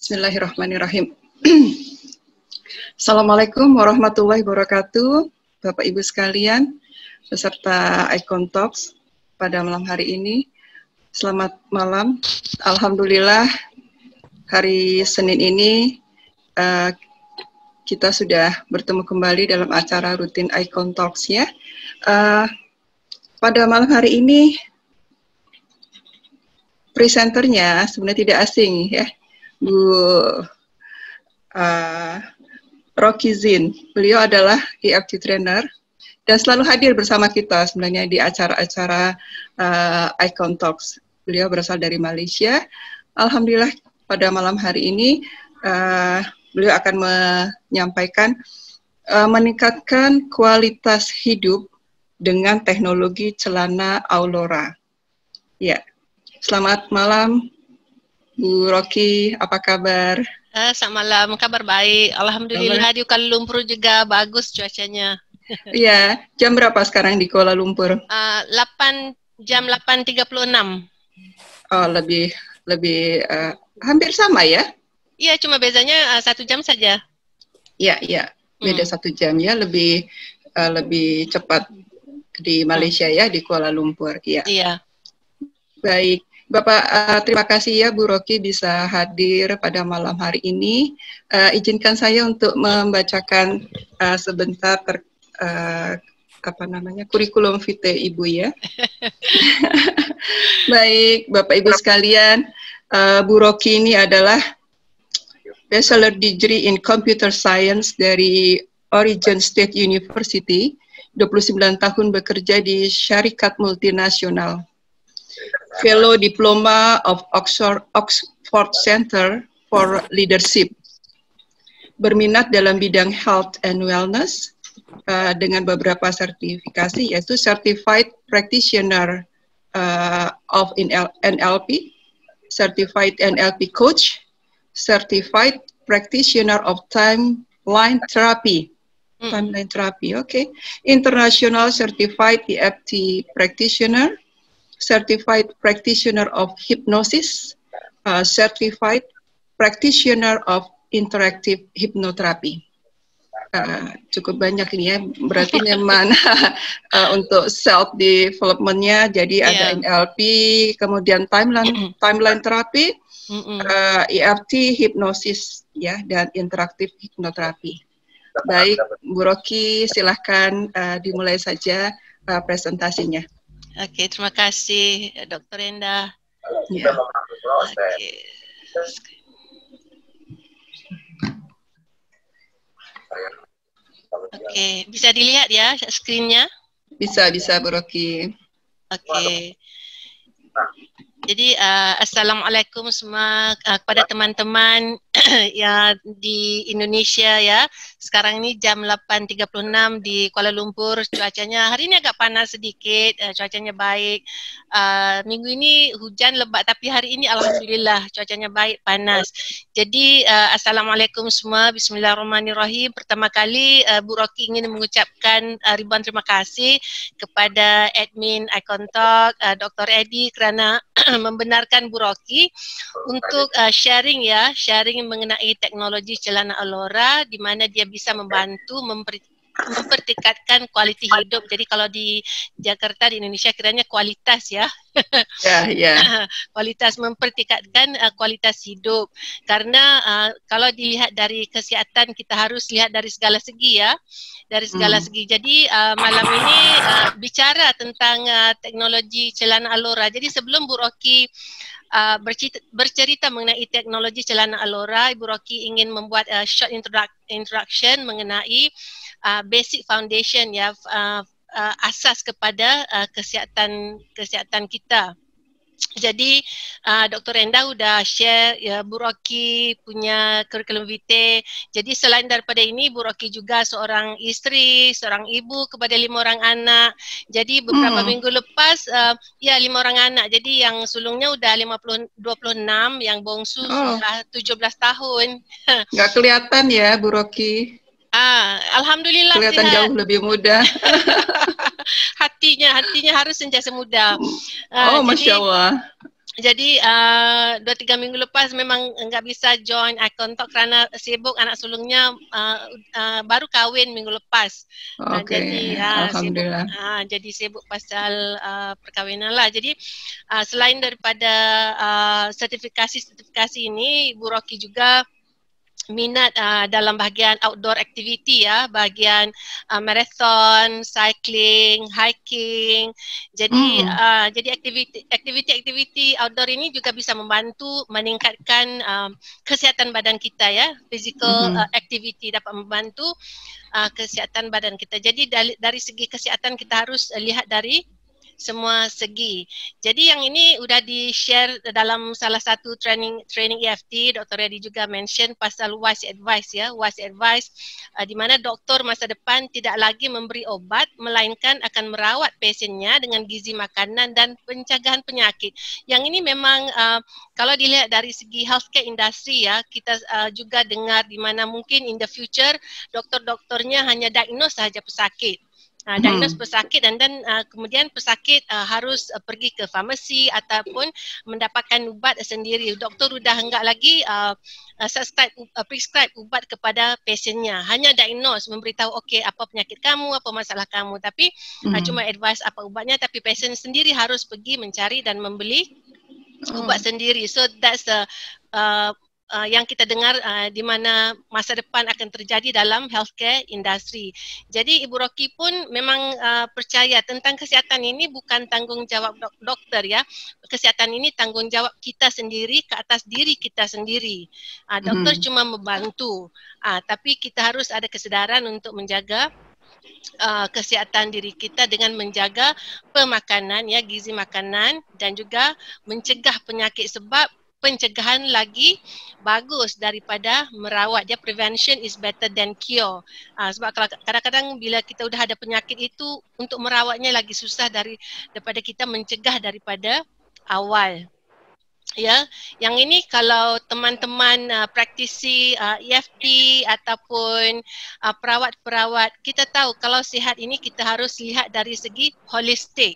Bismillahirrahmanirrahim. Assalamualaikum warahmatullahi wabarakatuh, Bapak Ibu sekalian, peserta Icon Talks pada malam hari ini. Selamat malam. Alhamdulillah, hari Senin ini kita sudah bertemu kembali dalam acara rutin Icon Talks ya. Pada malam hari ini, presenternya sebenarnya tidak asing ya, Bu Rocky Zin. Beliau adalah EFT trainer dan selalu hadir bersama kita sebenarnya di acara-acara Icon Talks. Beliau berasal dari Malaysia. Alhamdulillah pada malam hari ini beliau akan menyampaikan meningkatkan kualitas hidup dengan teknologi celana Aulora. Ya, selamat malam Bu Rocky, apa kabar? Selamat malam, kabar baik. Alhamdulillah di Kuala Lumpur juga bagus cuacanya. Iya, jam berapa sekarang di Kuala Lumpur? Jam 8.36. Oh, lebih hampir sama ya? Iya, cuma bezanya 1 jam saja. Iya, beda 1 jam ya, lebih cepat di Malaysia ya, di Kuala Lumpur. Iya. Baik. Bapak, terima kasih ya Bu Rocky bisa hadir pada malam hari ini. Izinkan saya untuk membacakan sebentar kurikulum vitae Ibu ya. Baik, Bapak Ibu sekalian, Bu Rocky ini adalah Bachelor Degree in Computer Science dari Oregon State University, 29 tahun bekerja di syarikat multinasional. Fellow Diploma of Oxford Center for Leadership. Berminat dalam bidang health and wellness dengan beberapa sertifikasi, yaitu Certified Practitioner of NLP, Certified NLP Coach, Certified Practitioner of Timeline Therapy. Timeline Therapy, okay. International Certified EFT Practitioner, Certified Practitioner of Hypnosis, Certified Practitioner of Interactive Hypnotherapy. Cukup banyak ini ya, berarti memang untuk self development-nya, jadi ada NLP, kemudian timeline therapy, EFT, hipnosis ya, dan interactive hypnotherapy. Baik, Bu Rocky, silahkan dimulai saja presentasinya. Oke, terima kasih Dr. Enda. Ya. Oke, bisa dilihat ya screen-nya? Bisa Bu Rocky. Oke. Jadi assalamualaikum semua kepada teman-teman ya di Indonesia ya. Sekarang ini jam 8.36 di Kuala Lumpur. Cuacanya hari ini agak panas sedikit, cuacanya baik. Minggu ini hujan lebat, tapi hari ini alhamdulillah cuacanya baik, panas. Jadi assalamualaikum semua, bismillahirrahmanirrahim. Pertama kali Bu Rocky ingin mengucapkan ribuan terima kasih kepada admin Icon Talk, Dr. Eddie kerana membenarkan Bu Rocky untuk sharing mengenai teknologi celana Aulora, di mana dia bisa membantu mempertingkatkan kualiti hidup. Jadi kalau di Jakarta, di Indonesia kiranya kualitas ya. Kualitas, mempertingkatkan kualitas hidup. Karena kalau dilihat dari kesihatan, kita harus lihat dari segala segi ya. Dari segala segi. Jadi malam ini bicara tentang teknologi celana Aulora. Jadi sebelum Bu Rocky bercerita mengenai teknologi celana Aulora, Ibu Rocky ingin membuat short introduction mengenai basic foundation ya, asas kepada kesihatan kita. Jadi Dr. Enda sudah share ya, Bu Rocky punya curriculum vitae. Jadi selain daripada ini, Bu Rocky juga seorang isteri, seorang ibu kepada 5 orang anak. Jadi beberapa minggu lepas 5 orang anak. Jadi yang sulungnya udah 26, yang bongsu sudah 17 tahun. Nggak kelihatan ya Bu Rocky. Alhamdulillah kelihatan sihat. Jauh lebih muda. hatinya harus sentiasa muda. Masya Allah. Jadi 2-3 minggu lepas memang enggak bisa join Icon Talk kerana sibuk, anak sulungnya baru kahwin minggu lepas. Jadi sibuk, jadi sibuk pasal perkahwinan lah. Jadi selain daripada sertifikasi ini, Ibu Rocky juga minat dalam bahagian outdoor activity ya, bahagian marathon, cycling, hiking. Jadi jadi aktiviti outdoor ini juga bisa membantu meningkatkan kesihatan badan kita ya. Physical activity dapat membantu kesihatan badan kita. Jadi dari segi kesihatan kita harus lihat dari semua segi. Jadi yang ini sudah di-share dalam salah satu training EFT, Dr. Reddy juga mention pasal wise advice ya, wise advice di mana doktor masa depan tidak lagi memberi obat melainkan akan merawat pasiennya dengan gizi makanan dan pencegahan penyakit. Yang ini memang kalau dilihat dari segi healthcare industry ya, kita juga dengar di mana mungkin in the future doktor-doktornya hanya diagnose sahaja pesakit. Diagnose pesakit dan kemudian pesakit harus pergi ke farmasi ataupun mendapatkan ubat sendiri. Doktor sudah enggak lagi prescribe ubat kepada pasiennya. Hanya diagnose, memberitahu okey apa penyakit kamu, apa masalah kamu. Tapi cuma advice apa ubatnya, tapi pasien sendiri harus pergi mencari dan membeli ubat sendiri. So that's yang kita dengar di mana masa depan akan terjadi dalam healthcare industry. Jadi Ibu Rocky pun memang percaya tentang kesihatan ini bukan tanggungjawab dokter ya. Kesihatan ini tanggungjawab kita sendiri ke atas diri kita sendiri. Dokter cuma membantu, tapi kita harus ada kesedaran untuk menjaga kesihatan diri kita dengan menjaga pemakanan ya, gizi makanan dan juga mencegah penyakit sebab pencegahan lagi bagus daripada merawat. Dia prevention is better than cure. Sebab kadang-kadang bila kita sudah ada penyakit itu untuk merawatnya lagi susah daripada kita mencegah daripada awal. Ya, yang ini kalau teman-teman praktisi EFT ataupun perawat-perawat, kita tahu kalau sihat ini kita harus lihat dari segi holistik.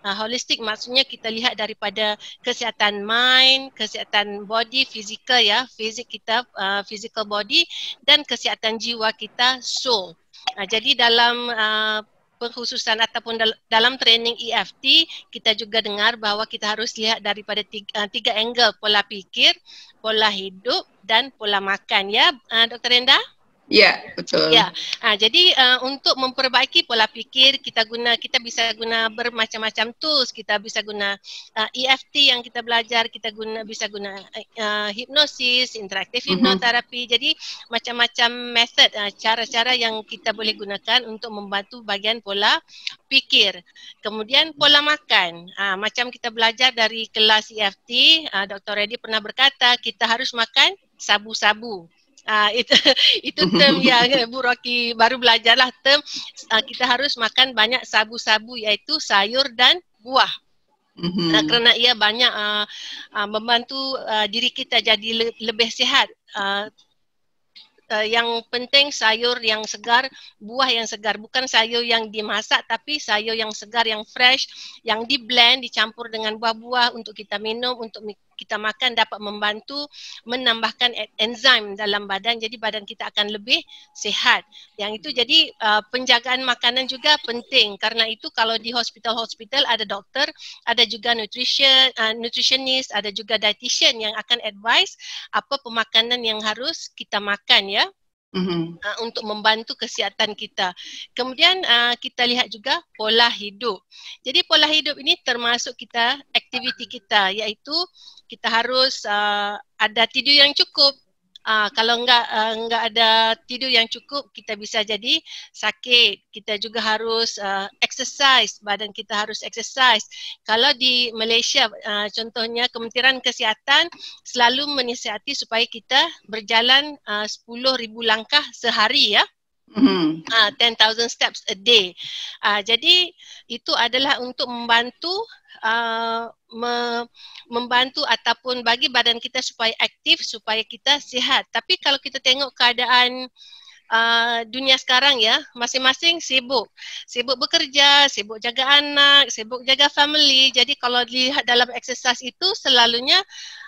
Holistik maksudnya kita lihat daripada kesihatan mind, kesihatan body, fizikal ya, fisik kita, physical body dan kesihatan jiwa kita, soul. Jadi dalam pengkhususan ataupun dalam training EFT, kita juga dengar bahawa kita harus lihat daripada tiga angle, pola pikir, pola hidup dan pola makan ya, Dr. Enda? Ya, betul. Ya, jadi untuk memperbaiki pola pikir kita bisa guna bermacam-macam tools. Kita bisa guna EFT yang kita belajar, bisa guna hipnosis, interaktif hipnoterapi. Jadi macam-macam method, cara-cara yang kita boleh gunakan untuk membantu bagian pola pikir. Kemudian pola makan. Macam kita belajar dari kelas EFT, Dr. Reddy pernah berkata kita harus makan sabu-sabu. Itu term yang Bu Rocky baru belajarlah, term kita harus makan banyak sabu-sabu iaitu sayur dan buah. Kerana ia banyak membantu diri kita jadi lebih sihat. Yang penting sayur yang segar, buah yang segar, bukan sayur yang dimasak tapi sayur yang segar, yang fresh, yang di blend, dicampur dengan buah-buah untuk kita minum, untuk kita makan, dapat membantu menambahkan enzim dalam badan, jadi badan kita akan lebih sihat. Yang itu jadi penjagaan makanan juga penting. Karena itu kalau di hospital-hospital ada doktor, ada juga nutritionist, ada juga dietitian yang akan advise apa pemakanan yang harus kita makan ya. Untuk membantu kesihatan kita. Kemudian kita lihat juga pola hidup. Jadi pola hidup ini termasuk kita aktiviti kita, iaitu kita harus ada tidur yang cukup. Kalau enggak ada tidur yang cukup, kita bisa jadi sakit. Kita juga harus exercise, badan kita harus exercise. Kalau di Malaysia, contohnya Kementerian Kesihatan selalu menasihati supaya kita berjalan 10,000 langkah sehari ya. 10,000 steps a day. Jadi itu adalah untuk membantu ataupun bagi badan kita supaya aktif, supaya kita sihat. Tapi kalau kita tengok keadaan dunia sekarang ya, masing-masing sibuk bekerja, sibuk jaga anak, sibuk jaga family. Jadi kalau dilihat dalam exercise itu selalunya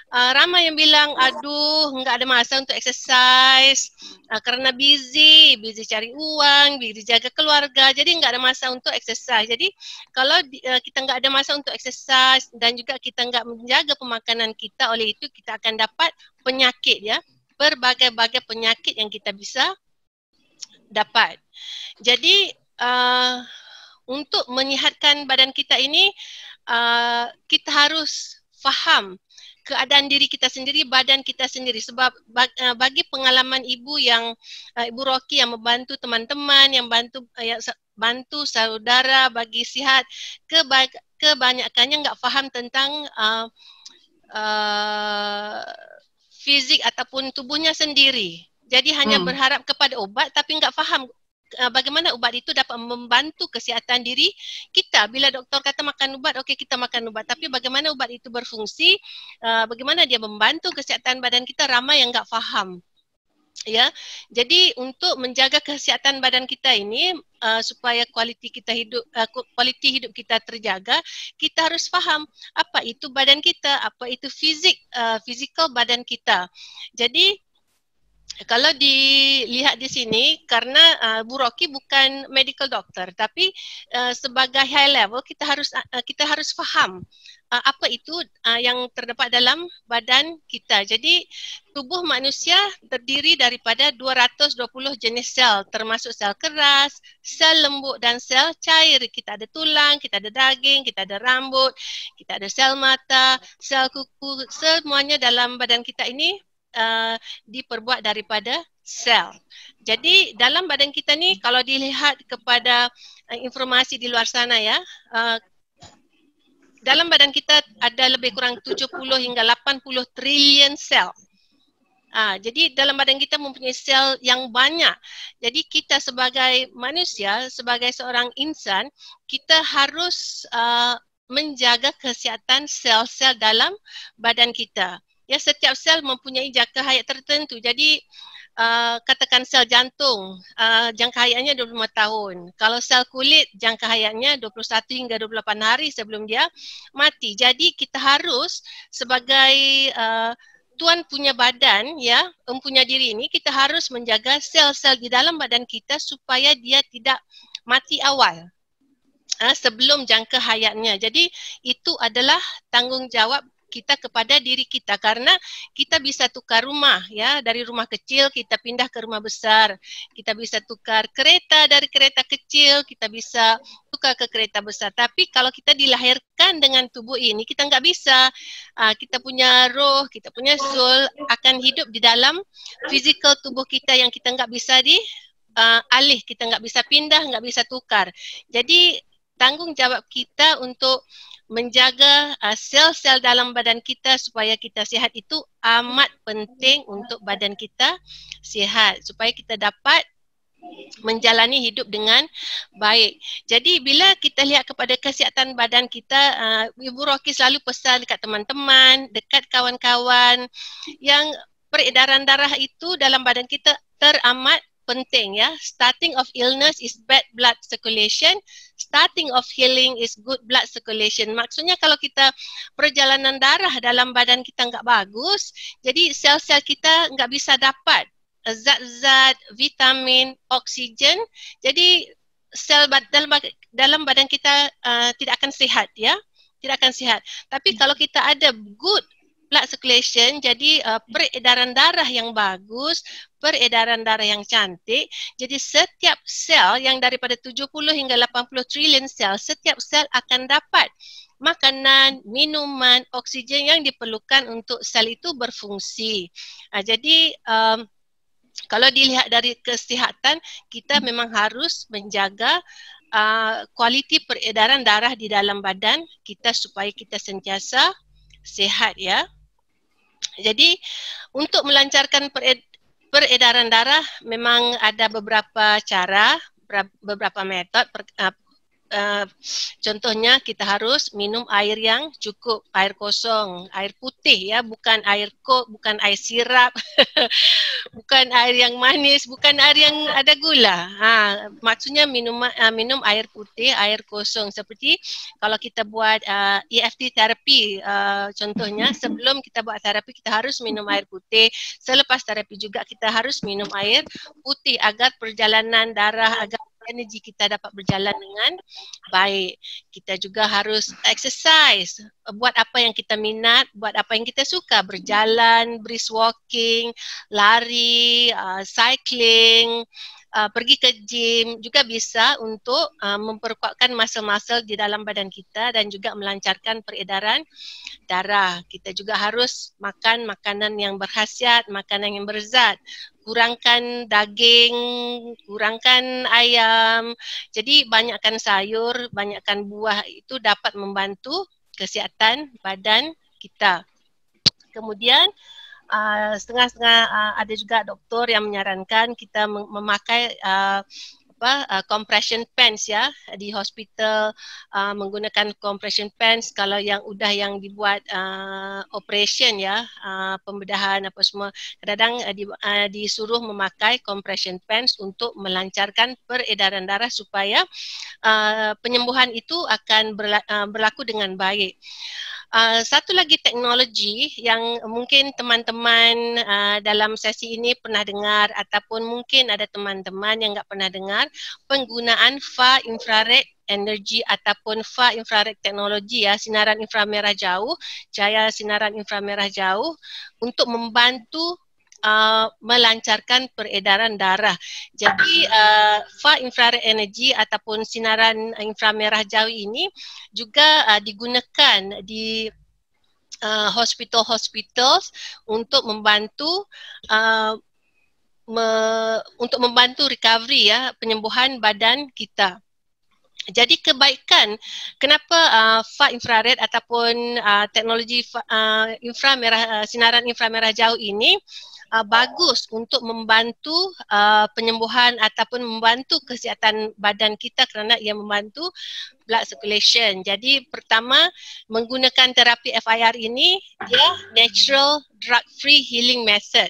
ramai yang bilang, aduh, nggak ada masa untuk exercise karena busy cari uang, busy jaga keluarga, jadi nggak ada masa untuk exercise. Jadi kalau kita nggak ada masa untuk exercise dan juga kita nggak menjaga pemakanan kita, oleh itu kita akan dapat penyakit ya, berbagai-bagai penyakit yang kita bisa dapat. Jadi untuk menyihatkan badan kita ini, kita harus faham keadaan diri kita sendiri, badan kita sendiri. Sebab bagi pengalaman ibu yang Ibu Rocky yang membantu teman-teman, yang bantu saudara bagi sihat, kebanyakannya nggak faham tentang fisik ataupun tubuhnya sendiri. Jadi hanya berharap kepada obat tapi nggak faham bagaimana ubat itu dapat membantu kesihatan diri kita. Bila doktor kata makan ubat, okey kita makan ubat. Tapi bagaimana ubat itu berfungsi, bagaimana dia membantu kesihatan badan kita, ramai yang nggak faham. Ya, jadi untuk menjaga kesihatan badan kita ini supaya kualiti hidup kita terjaga, kita harus faham apa itu badan kita, apa itu physical badan kita. Jadi kalau dilihat di sini, karena Bu Rocky bukan medical doctor, tapi sebagai high level kita harus faham apa itu yang terdapat dalam badan kita. Jadi tubuh manusia terdiri daripada 220 jenis sel, termasuk sel keras, sel lembut dan sel cair. Kita ada tulang, kita ada daging, kita ada rambut, kita ada sel mata, sel kuku, semuanya dalam badan kita ini diperbuat daripada sel. Jadi dalam badan kita ni, kalau dilihat kepada informasi di luar sana ya, dalam badan kita ada lebih kurang 70 hingga 80 triliun sel. Jadi dalam badan kita mempunyai sel yang banyak. Jadi kita sebagai manusia, sebagai seorang insan, kita harus menjaga kesihatan sel-sel dalam badan kita. Ya, setiap sel mempunyai jangka hayat tertentu. Jadi katakan sel jantung, jangka hayatnya 25 tahun. Kalau sel kulit, jangka hayatnya 21 hingga 28 hari sebelum dia mati. Jadi kita harus sebagai tuan punya badan, ya, punya diri ini, kita harus menjaga sel-sel di dalam badan kita supaya dia tidak mati awal sebelum jangka hayatnya. Jadi itu adalah tanggungjawab kita kepada diri kita, karena kita bisa tukar rumah ya, dari rumah kecil kita pindah ke rumah besar, kita bisa tukar kereta dari kereta kecil, kita bisa tukar ke kereta besar. Tapi kalau kita dilahirkan dengan tubuh ini, kita nggak bisa. Kita punya roh, kita punya soul akan hidup di dalam physical tubuh kita yang kita nggak bisa alih, kita nggak bisa pindah, nggak bisa tukar. Jadi tanggungjawab kita untuk menjaga sel-sel dalam badan kita supaya kita sihat itu amat penting untuk badan kita sihat, supaya kita dapat menjalani hidup dengan baik. Jadi bila kita lihat kepada kesihatan badan kita, Ibu Rocky selalu pesan dekat teman-teman, dekat kawan-kawan, yang peredaran darah itu dalam badan kita teramat penting ya. Starting of illness is bad blood circulation, starting of healing is good blood circulation. Maksudnya kalau kita perjalanan darah dalam badan kita nggak bagus, jadi sel-sel kita nggak bisa dapat zat-zat, vitamin, oksigen. Jadi sel dalam badan kita tidak akan sehat ya, tidak akan sehat. Tapi kalau kita ada good blood circulation, jadi peredaran darah yang bagus, peredaran darah yang cantik, jadi setiap sel yang daripada 70 hingga 80 triliun sel, setiap sel akan dapat makanan, minuman, oksigen yang diperlukan untuk sel itu berfungsi. Jadi kalau dilihat dari kesihatan, kita memang harus menjaga kualiti peredaran darah di dalam badan kita supaya kita sentiasa sehat ya. Jadi untuk melancarkan peredaran darah memang ada beberapa cara, beberapa metod. contohnya kita harus minum air yang cukup, air kosong, air putih ya, bukan air kok, bukan air sirap, bukan air yang manis, bukan air yang ada gula. Maksudnya minum air putih, air kosong. Seperti kalau kita buat EFT terapi, contohnya sebelum kita buat terapi kita harus minum air putih. Selepas terapi juga kita harus minum air putih agar perjalanan darah, agar energi kita dapat berjalan dengan baik. Kita juga harus exercise, buat apa yang kita minat, buat apa yang kita suka, berjalan, brisk walking, lari, cycling, pergi ke gym juga bisa untuk memperkuatkan muscle-muscle di dalam badan kita dan juga melancarkan peredaran darah. Kita juga harus makan makanan yang berkhasiat, makanan yang berzat. Kurangkan daging, kurangkan ayam. Jadi banyakkan sayur, banyakkan buah, itu dapat membantu kesihatan badan kita. Kemudian setengah-setengah ada juga doktor yang menyarankan kita memakai compression pants ya di hospital, menggunakan compression pants kalau yang dibuat operation ya, pembedahan apa semua, kadang-kadang disuruh memakai compression pants untuk melancarkan peredaran darah supaya penyembuhan itu akan berlaku dengan baik. Satu lagi teknologi yang mungkin teman-teman dalam sesi ini pernah dengar, ataupun mungkin ada teman-teman yang nggak pernah dengar, penggunaan far infrared energy ataupun far infrared teknologi ya, sinaran inframerah jauh, cahaya sinaran inframerah jauh untuk membantu melancarkan peredaran darah. Jadi far infrared energy ataupun sinaran inframerah jauh ini juga digunakan di hospital untuk membantu recovery ya, penyembuhan badan kita. Jadi kebaikan kenapa far infrared ataupun teknologi sinaran inframerah jauh ini bagus untuk membantu penyembuhan ataupun membantu kesihatan badan kita, kerana ia membantu blood circulation. Jadi pertama, menggunakan terapi FIR ini dia natural drug free healing method.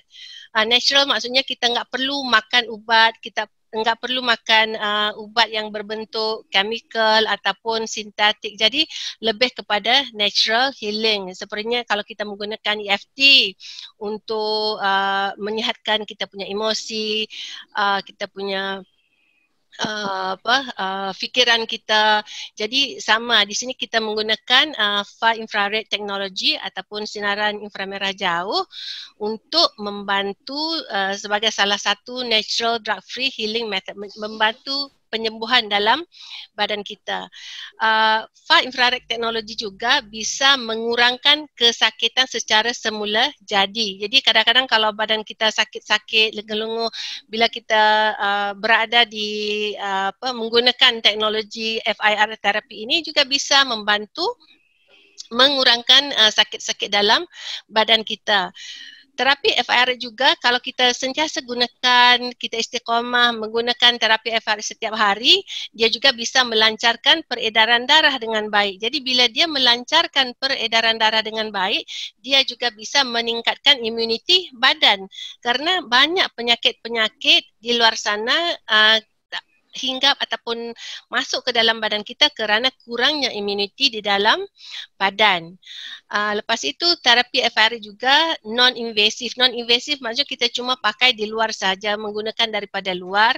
Natural maksudnya kita nggak perlu makan ubat, kita nggak perlu makan ubat yang berbentuk chemical ataupun sintetik. Jadi lebih kepada natural healing. Sepertinya kalau kita menggunakan EFT untuk menyihatkan kita punya emosi, kita punya fikiran kita. Jadi sama di sini kita menggunakan far infrared technology ataupun sinaran inframerah jauh untuk membantu sebagai salah satu natural drug free healing method, membantu penyembuhan dalam badan kita. Far infrared technology juga bisa mengurangkan kesakitan secara semula jadi. Jadi kadang-kadang kalau badan kita sakit-sakit, lenguh-lenguh, bila kita berada di menggunakan teknologi FIR terapi ini juga bisa membantu mengurangkan sakit-sakit dalam badan kita. Terapi FIR juga kalau kita sentiasa gunakan, kita istiqomah menggunakan terapi FIR setiap hari, dia juga bisa melancarkan peredaran darah dengan baik. Jadi bila dia melancarkan peredaran darah dengan baik, dia juga bisa meningkatkan imuniti badan. Karena banyak penyakit-penyakit di luar sana hinggap ataupun masuk ke dalam badan kita kerana kurangnya imuniti di dalam badan. Lepas itu terapi FIR juga non-invasif. Non-invasif maksudnya kita cuma pakai di luar saja, menggunakan daripada luar,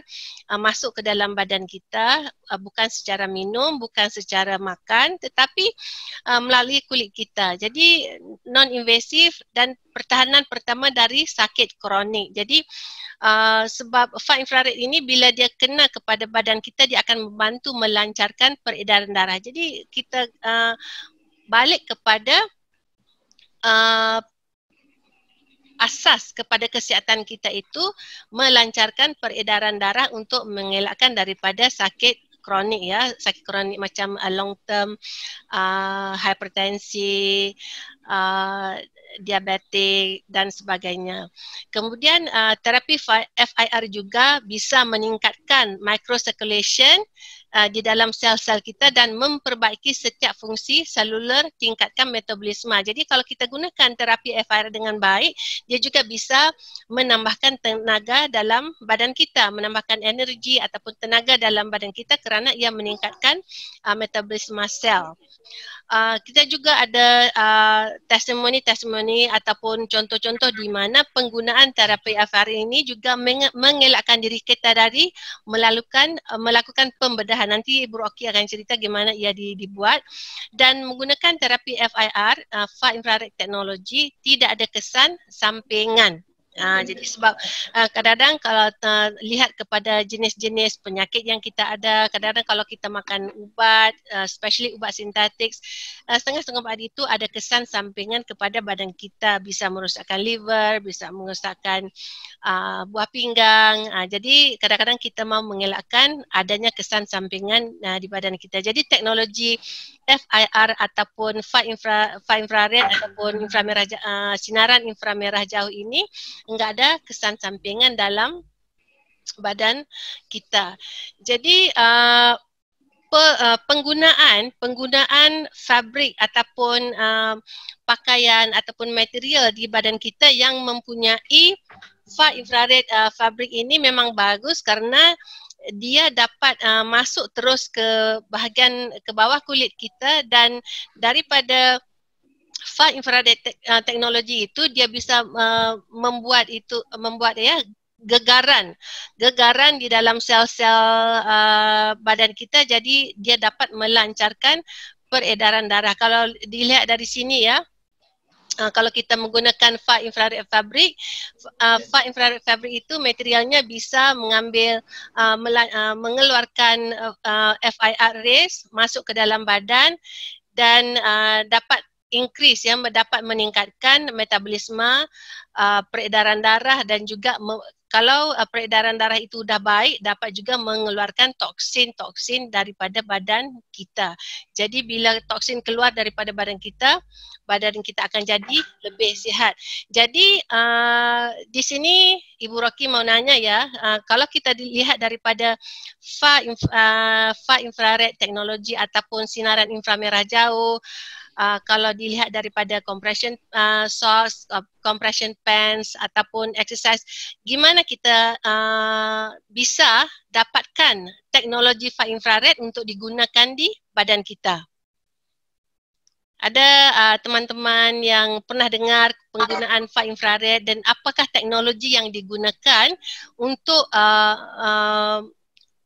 masuk ke dalam badan kita, bukan secara minum, bukan secara makan, tetapi melalui kulit kita. Jadi non-invasif dan pertahanan pertama dari sakit kronik. Jadi sebab far infrared ini bila dia kena kepada badan kita, dia akan membantu melancarkan peredaran darah. Jadi kita balik kepada asas kepada kesihatan kita itu melancarkan peredaran darah untuk mengelakkan daripada sakit kronik ya, sakit kronik macam long term hipertensi, diabetik dan sebagainya. Kemudian terapi FIR juga bisa meningkatkan microcirculation di dalam sel-sel kita dan memperbaiki setiap fungsi seluler, tingkatkan metabolisme. Jadi kalau kita gunakan terapi FIR dengan baik, dia juga bisa menambahkan tenaga dalam badan kita, menambahkan energi ataupun tenaga dalam badan kita kerana ia meningkatkan metabolisme sel. Kita juga ada testimoni-testimoni ataupun contoh-contoh di mana penggunaan terapi FIR ini juga mengelakkan diri kita dari melakukan pembedahan. Nanti Ibu Rocky akan cerita bagaimana ia dibuat. Dan menggunakan terapi FIR, Far Infrared Technology, tidak ada kesan sampingan. Jadi sebab kadang-kadang kalau lihat kepada jenis-jenis penyakit yang kita ada, kadang-kadang kalau kita makan ubat, especially ubat sintetik, setengah-setengah ubat itu ada kesan sampingan kepada badan kita, bisa merosakkan liver, bisa merosakkan buah pinggang. Jadi kadang-kadang kita mau mengelakkan adanya kesan sampingan di badan kita. Jadi teknologi FIR ataupun far infrared ataupun sinaran inframerah jauh ini enggak ada kesan sampingan dalam badan kita. Jadi penggunaan fabrik ataupun pakaian ataupun material di badan kita yang mempunyai far infrared fabrik ini memang bagus karena dia dapat masuk terus ke bahagian ke bawah kulit kita, dan daripada far infrared teknologi itu dia bisa membuat gegaran di dalam sel-sel badan kita, jadi dia dapat melancarkan peredaran darah. Kalau dilihat dari sini ya, kalau kita menggunakan far infrared fabric, itu materialnya bisa mengeluarkan FIR rays masuk ke dalam badan dan dapat increase, dapat meningkatkan metabolisme, peredaran darah, dan juga kalau peredaran darah itu sudah baik, dapat juga mengeluarkan toksin-toksin daripada badan kita. Jadi bila toksin keluar daripada badan kita akan jadi lebih sihat. Jadi di sini Ibu Rocky mau nanya ya, kalau kita dilihat daripada far infrared teknologi ataupun sinaran inframerah jauh, kalau dilihat daripada compression socks, compression pants ataupun exercise, gimana kita bisa dapatkan teknologi far infrared untuk digunakan di badan kita? Ada teman-teman yang pernah dengar penggunaan far infrared dan apakah teknologi yang digunakan untuk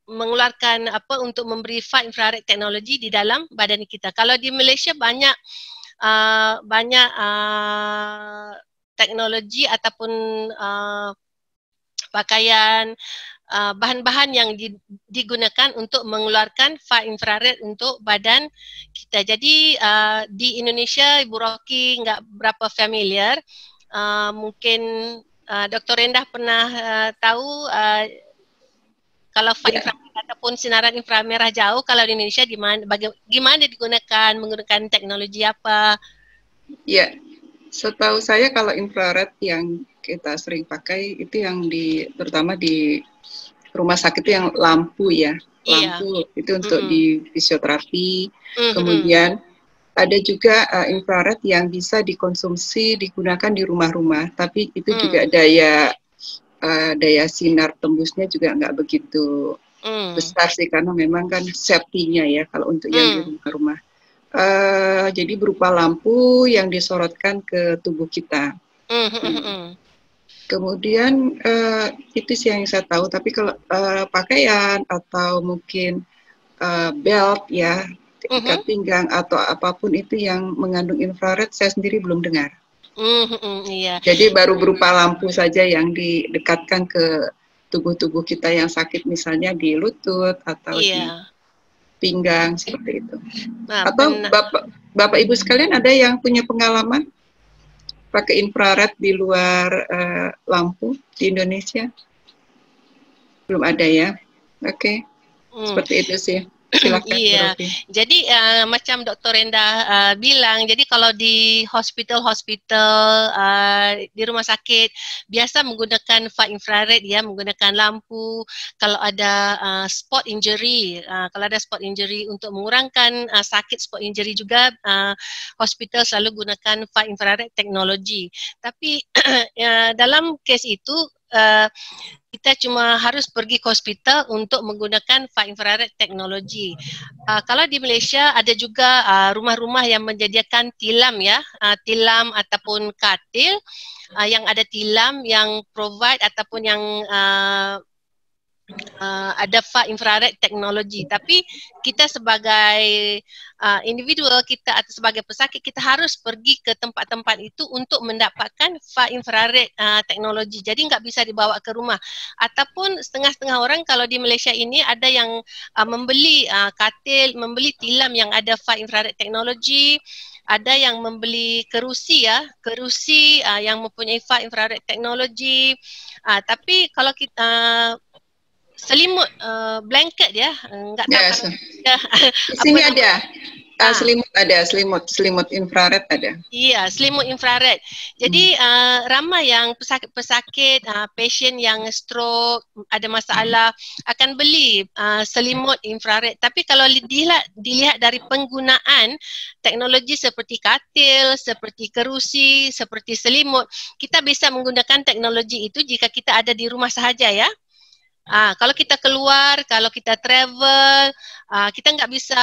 mengeluarkan untuk memberi far infrared teknologi di dalam badan kita? Kalau di Malaysia banyak teknologi ataupun pakaian, bahan-bahan yang digunakan untuk mengeluarkan far infrared untuk badan kita. Jadi di Indonesia Ibu Rocky nggak berapa familiar. Mungkin Dr. Endah pernah tahu kalau far infrared ataupun sinaran inframerah jauh, kalau di Indonesia gimana digunakan, menggunakan teknologi apa? Ya, setahu saya kalau infrared yang kita sering pakai itu yang terutama di rumah sakit itu yang lampu ya, lampu itu untuk di fisioterapi. Kemudian ada juga infrared yang bisa dikonsumsi, digunakan di rumah-rumah, tapi itu juga daya sinar tembusnya juga nggak begitu besar sih, karena memang kan safety-nya ya kalau untuk yang di rumah-rumah. Jadi berupa lampu yang disorotkan ke tubuh kita. Kemudian itu sih yang saya tahu, tapi kalau pakaian atau mungkin belt ya, ikat pinggang atau apapun itu yang mengandung infrared, saya sendiri belum dengar. Iya. Jadi baru berupa lampu saja yang didekatkan ke tubuh-tubuh kita yang sakit, misalnya di lutut atau di pinggang, seperti itu. Atau Bapak Ibu sekalian ada yang punya pengalaman pakai infrared di luar lampu di Indonesia? Belum ada ya? Oke. Seperti itu sih. Silakan. Iya, jadi macam Dr. Renda bilang, jadi kalau di hospital-hospital, di rumah sakit, biasa menggunakan far infrared ya, menggunakan lampu. Kalau ada spot injury, untuk mengurangkan sakit spot injury juga, hospital selalu gunakan far infrared teknologi. Tapi dalam kes itu, kita cuma harus pergi ke hospital untuk menggunakan far infrared teknologi. Kalau di Malaysia ada juga rumah-rumah yang menyediakan tilam ya, tilam ataupun katil yang ada tilam yang provide ataupun yang ada far infrared teknologi. Tapi kita sebagai individual kita atau sebagai pesakit, kita harus pergi ke tempat-tempat itu untuk mendapatkan far infrared teknologi. Jadi nggak bisa dibawa ke rumah. Ataupun setengah-setengah orang kalau di Malaysia ini ada yang membeli katil, membeli tilam yang ada far infrared teknologi. Ada yang membeli kerusi ya, kerusi yang mempunyai far infrared teknologi. Tapi kalau kita selimut blanket ya, enggak tahu yes. Di sini ada selimut infrared ada. Iya, selimut infrared. Jadi ramai yang pesakit, pasien yang stroke, ada masalah akan beli selimut infrared. Tapi kalau dilihat dari penggunaan teknologi seperti katil, seperti kerusi, seperti selimut, kita bisa menggunakan teknologi itu jika kita ada di rumah sahaja ya. Kalau kita keluar, kalau kita travel, kita nggak bisa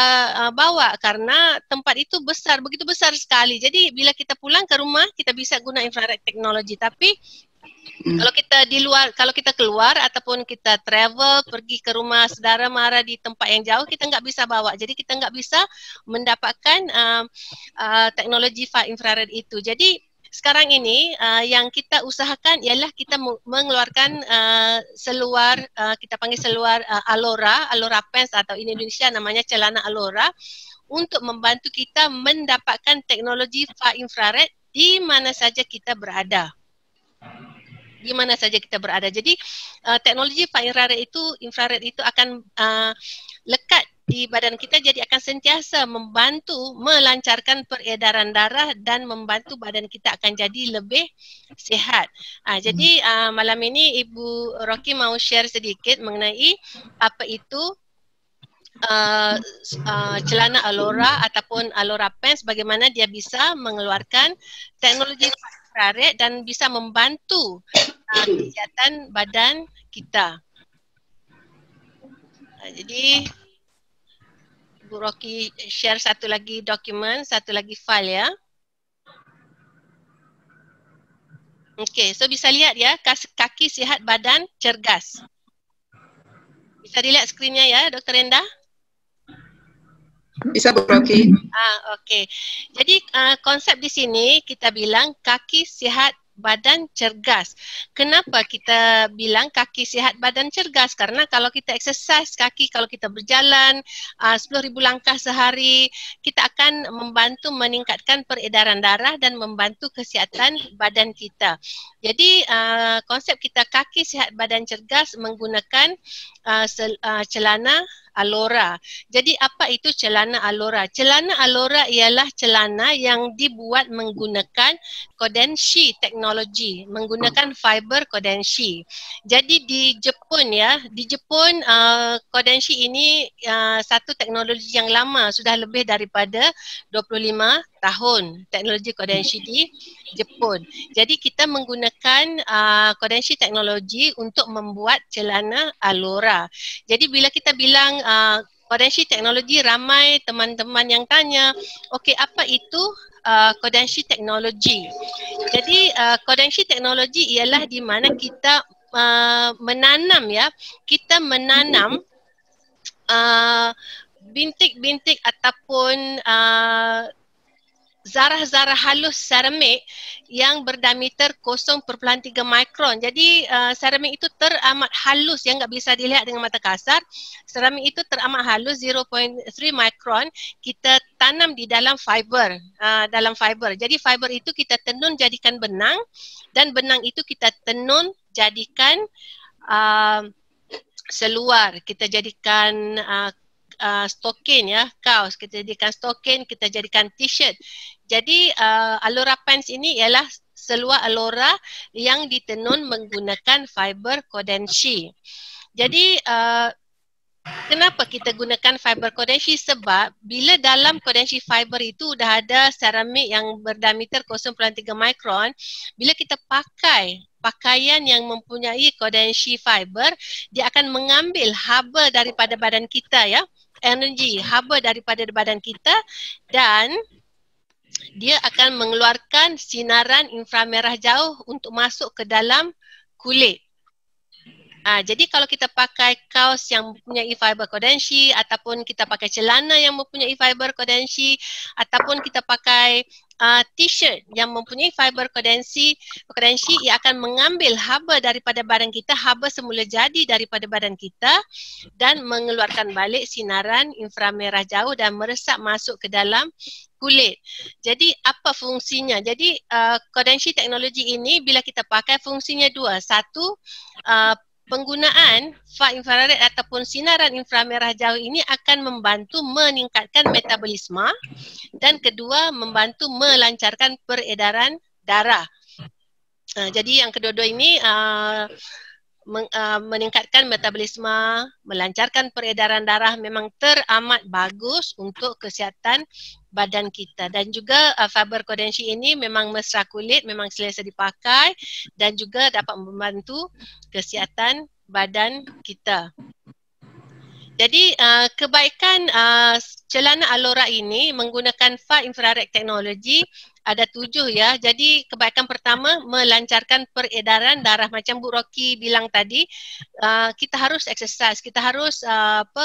bawa karena tempat itu besar, begitu besar sekali. Jadi bila kita pulang ke rumah, kita bisa guna infrared teknologi. Tapi kalau kita di luar, kalau kita keluar ataupun kita travel, pergi ke rumah saudara mara di tempat yang jauh, kita nggak bisa bawa. Jadi kita nggak bisa mendapatkan teknologi far infrared itu. Jadi sekarang ini yang kita usahakan ialah kita mengeluarkan seluar, kita panggil seluar Alora Pants atau in Indonesia namanya celana Alora, untuk membantu kita mendapatkan teknologi far infrared di mana saja kita berada. Di mana saja kita berada. Jadi teknologi far infrared itu akan lekat di badan kita, jadi akan sentiasa membantu melancarkan peredaran darah dan membantu badan kita akan jadi lebih sihat. Jadi malam ini Ibu Rocky mau share sedikit mengenai apa itu celana Alora ataupun Alora Pants, bagaimana dia bisa mengeluarkan teknologi infrared dan bisa membantu kesihatan badan kita. Jadi Bu Rocky share satu lagi dokumen, satu lagi file ya. Okey, so bisa lihat ya, kaki sihat badan cergas. Bisa dilihat skrinnya ya, Dr. Renda? Bisa Bu Rocky. Okey. Jadi konsep di sini kita bilang kaki sihat badan cergas. Kenapa kita bilang kaki sihat badan cergas? Karena kalau kita exercise kaki, kalau kita berjalan 10,000 langkah sehari, kita akan membantu meningkatkan peredaran darah dan membantu kesihatan badan kita. Jadi konsep kita kaki sihat badan cergas menggunakan celana Alora. Jadi apa itu celana Alora? Celana Alora ialah celana yang dibuat menggunakan kodenshi teknologi, menggunakan fiber kodenshi. Jadi di Jepun ya, di Jepun kodenshi ini satu teknologi yang lama, sudah lebih daripada 25 tahun teknologi kodenshi di Jepun. Jadi kita menggunakan kodenshi teknologi untuk membuat celana Alora. Jadi bila kita bilang kodenshi teknologi, ramai teman-teman yang tanya, okey apa itu kodenshi teknologi? Jadi kodenshi teknologi ialah di mana kita menanam ya, kita menanam bintik-bintik ataupun zarah-zarah halus seramik yang berdiameter 0.3 mikron. Jadi seramik itu teramat halus yang nggak bisa dilihat dengan mata kasar. Seramik itu teramat halus 0.3 mikron. Kita tanam di dalam fiber, Jadi fiber itu kita tenun jadikan benang, dan benang itu kita tenun jadikan seluar. Kita jadikan stokin ya, kaos, kita jadikan stokin, kita jadikan t-shirt. Jadi Alora Pants ini ialah seluar Alora yang ditenun menggunakan fiber kodensi. Jadi kenapa kita gunakan fiber kodensi? Sebab bila dalam kodensi fiber itu dah ada seramik yang berdiameter 0.3 mikron, bila kita pakai pakaian yang mempunyai kodensi fiber, dia akan mengambil haba daripada badan kita ya, energi haba daripada badan kita, dan dia akan mengeluarkan sinaran inframerah jauh untuk masuk ke dalam kulit. Jadi kalau kita pakai kaos yang mempunyai fiber kodensi, ataupun kita pakai celana yang mempunyai fiber kodensi, ataupun kita pakai t-shirt yang mempunyai fiber kodensi, ia akan mengambil haba daripada badan kita, haba semula jadi daripada badan kita, dan mengeluarkan balik sinaran inframerah jauh dan meresap masuk ke dalam kulit. Jadi apa fungsinya? Jadi kodensi teknologi ini bila kita pakai fungsinya dua. Satu, penggunaan far infrared ataupun sinaran inframerah jauh ini akan membantu meningkatkan metabolisme, dan kedua membantu melancarkan peredaran darah. Jadi yang kedua-dua ini meningkatkan metabolisme, melancarkan peredaran darah memang teramat bagus untuk kesihatan badan kita. Dan juga fiber kodensi ini memang mesra kulit, memang selesa dipakai dan juga dapat membantu kesihatan badan kita. Jadi kebaikan celana Alora ini menggunakan far infrared teknologi ada 7 ya. Jadi kebaikan pertama, melancarkan peredaran darah. Macam Bu Rocky bilang tadi, kita harus exercise, kita harus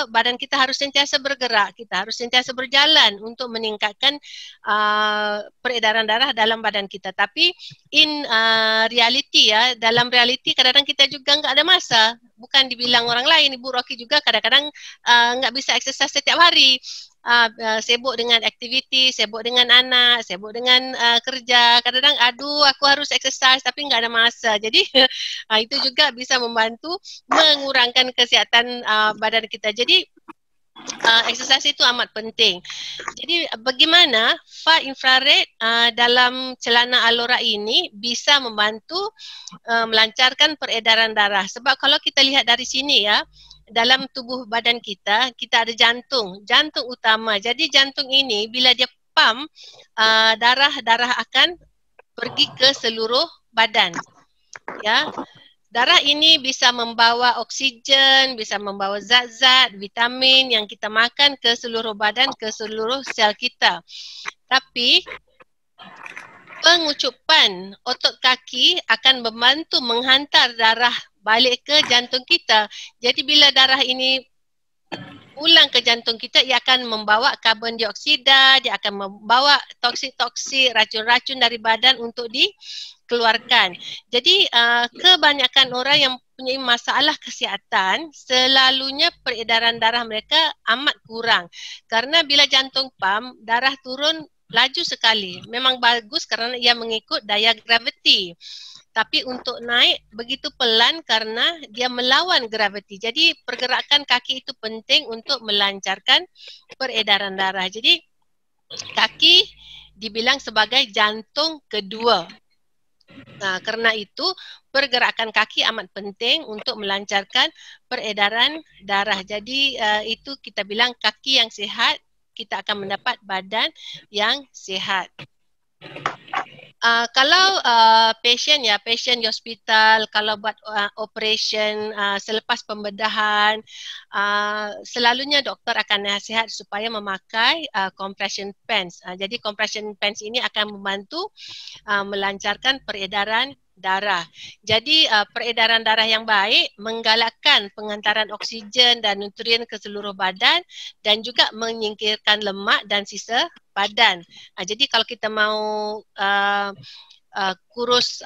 badan kita harus sentiasa bergerak, kita harus sentiasa berjalan untuk meningkatkan peredaran darah dalam badan kita. Tapi in reality ya, dalam reality kadang-kadang kita juga nggak ada masa. Bukan dibilang orang lain, Ibu Rocky juga kadang-kadang nggak bisa exercise setiap hari. Sibuk dengan aktiviti, sibuk dengan anak, sibuk dengan kerja. Kadang-kadang aduh aku harus exercise tapi nggak ada masa. Jadi itu juga bisa membantu mengurangkan kesihatan badan kita. Jadi exercise itu amat penting. Jadi bagaimana far infrared dalam celana Alora ini bisa membantu melancarkan peredaran darah. Sebab kalau kita lihat dari sini ya, dalam tubuh badan kita, kita ada jantung, jantung utama. Jadi jantung ini bila dia pump, darah akan pergi ke seluruh badan. Ya, darah ini bisa membawa oksigen, bisa membawa zat-zat, vitamin yang kita makan ke seluruh badan, ke seluruh sel kita. Tapi pengucupan otot kaki akan membantu menghantar darah balik ke jantung kita. Jadi bila darah ini pulang ke jantung kita, ia akan membawa karbon dioksida, dia akan membawa toksik-toksik, racun-racun dari badan untuk dikeluarkan. Jadi kebanyakan orang yang mempunyai masalah kesihatan, selalunya peredaran darah mereka amat kurang. Karena bila jantung pump, darah turun laju sekali. Memang bagus kerana ia mengikut daya graviti. Tapi untuk naik begitu pelan karena dia melawan graviti. Jadi pergerakan kaki itu penting untuk melancarkan peredaran darah. Jadi kaki dibilang sebagai jantung kedua. Karena itu pergerakan kaki amat penting untuk melancarkan peredaran darah. Jadi itu kita bilang kaki yang sihat, kita akan mendapat badan yang sihat. Kalau pasien di hospital, kalau buat operation selepas pembedahan, selalunya doktor akan nasihat supaya memakai compression pants. Jadi compression pants ini akan membantu melancarkan peredaran darah. Jadi peredaran darah yang baik menggalakkan pengantaran oksigen dan nutrien ke seluruh badan dan juga menyingkirkan lemak dan sisa badan. Jadi kalau kita mau kurus,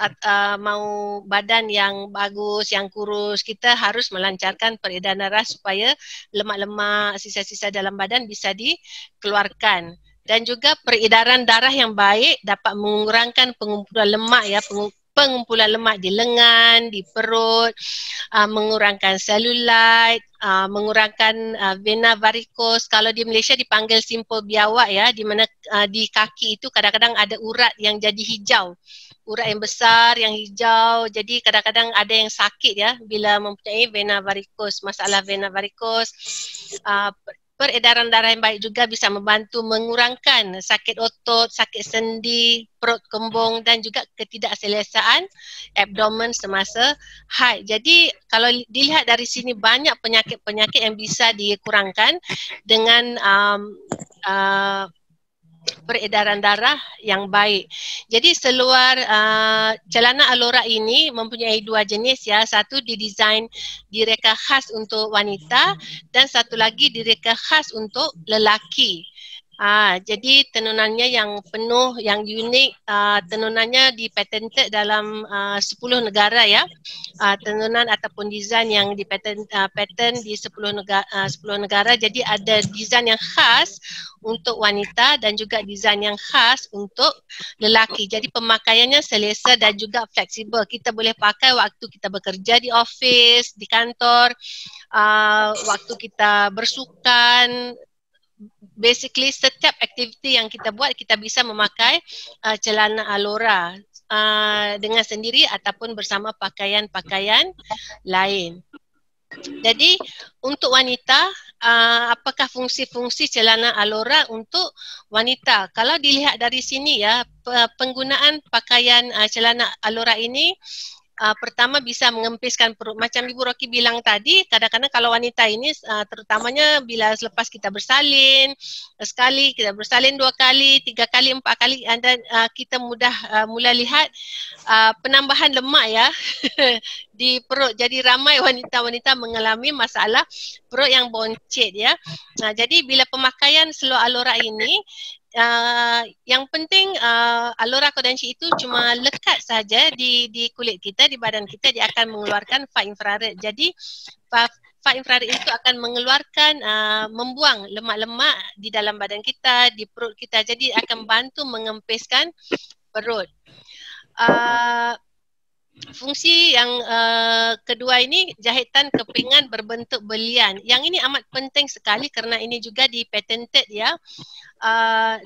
mau badan yang bagus, yang kurus, kita harus melancarkan peredaran darah supaya lemak-lemak, sisa-sisa dalam badan bisa dikeluarkan. Dan juga peredaran darah yang baik dapat mengurangkan pengumpulan lemak ya, pengumpulan lemak di lengan, di perut, mengurangkan selulite, mengurangkan vena varicose. Kalau di Malaysia dipanggil simpul biawak ya, di mana di kaki itu kadang-kadang ada urat yang jadi hijau. Urat yang besar, yang hijau. Jadi kadang-kadang ada yang sakit ya bila mempunyai vena varicose, masalah vena varicose. Peredaran darah yang baik juga bisa membantu mengurangkan sakit otot, sakit sendi, perut kembung dan juga ketidakselesaan abdomen semasa haid. Jadi kalau dilihat dari sini banyak penyakit-penyakit yang bisa dikurangkan dengan peredaran darah yang baik. Jadi seluar celana Alora ini mempunyai dua jenis ya. Satu didesain direka khas untuk wanita dan satu lagi direka khas untuk lelaki. Jadi tenunannya yang penuh, yang unik, tenunannya dipatented dalam 10 negara ya. Tenunan ataupun desain yang patent di 10 negara. Jadi ada desain yang khas untuk wanita dan juga desain yang khas untuk lelaki. Jadi pemakaiannya selesa dan juga fleksibel. Kita boleh pakai waktu kita bekerja di office, di kantor, waktu kita bersukan. Basically setiap aktiviti yang kita buat kita bisa memakai celana Alora dengan sendiri ataupun bersama pakaian-pakaian lain. Jadi untuk wanita, apakah fungsi-fungsi celana Alora untuk wanita? Kalau dilihat dari sini ya, penggunaan pakaian celana Alora ini pertama bisa mengempiskan perut. Macam Ibu Rocky bilang tadi, kadang-kadang kalau wanita ini terutamanya bila selepas kita bersalin sekali, kita bersalin 2 kali, 3 kali, 4 kali, dan kita mula lihat penambahan lemak ya di perut. Jadi ramai wanita-wanita mengalami masalah perut yang boncit ya. Jadi bila pemakaian seluar Alora ini, yang penting Alora Kodansha itu cuma lekat saja di kulit kita, di badan kita, dia akan mengeluarkan far infrared. Jadi far infrared itu akan mengeluarkan, membuang lemak-lemak di dalam badan kita, di perut kita. Jadi akan bantu mengempiskan perut. Fungsi yang kedua ini jahitan kepingan berbentuk belian. Yang ini amat penting sekali kerana ini juga dipatented ya. 20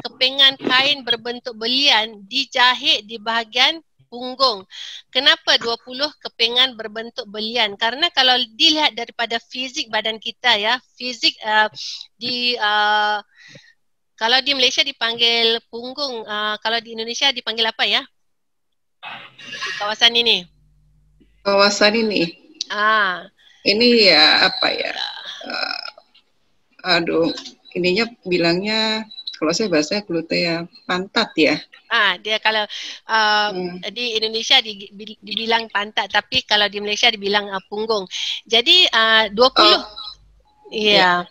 kepingan kain berbentuk belian dijahit di bahagian punggung. Kenapa 20 kepingan berbentuk belian? Karena kalau dilihat daripada fizik badan kita ya, fizik kalau di Malaysia dipanggil punggung, kalau di Indonesia dipanggil apa ya? Di kawasan ini. Kawasan ini. Ini ya apa ya? Ininya bilangnya, kalau saya bahasanya glutea pantat ya. Dia kalau di Indonesia dibilang pantat, tapi kalau di Malaysia dibilang punggung. Jadi 20 ya.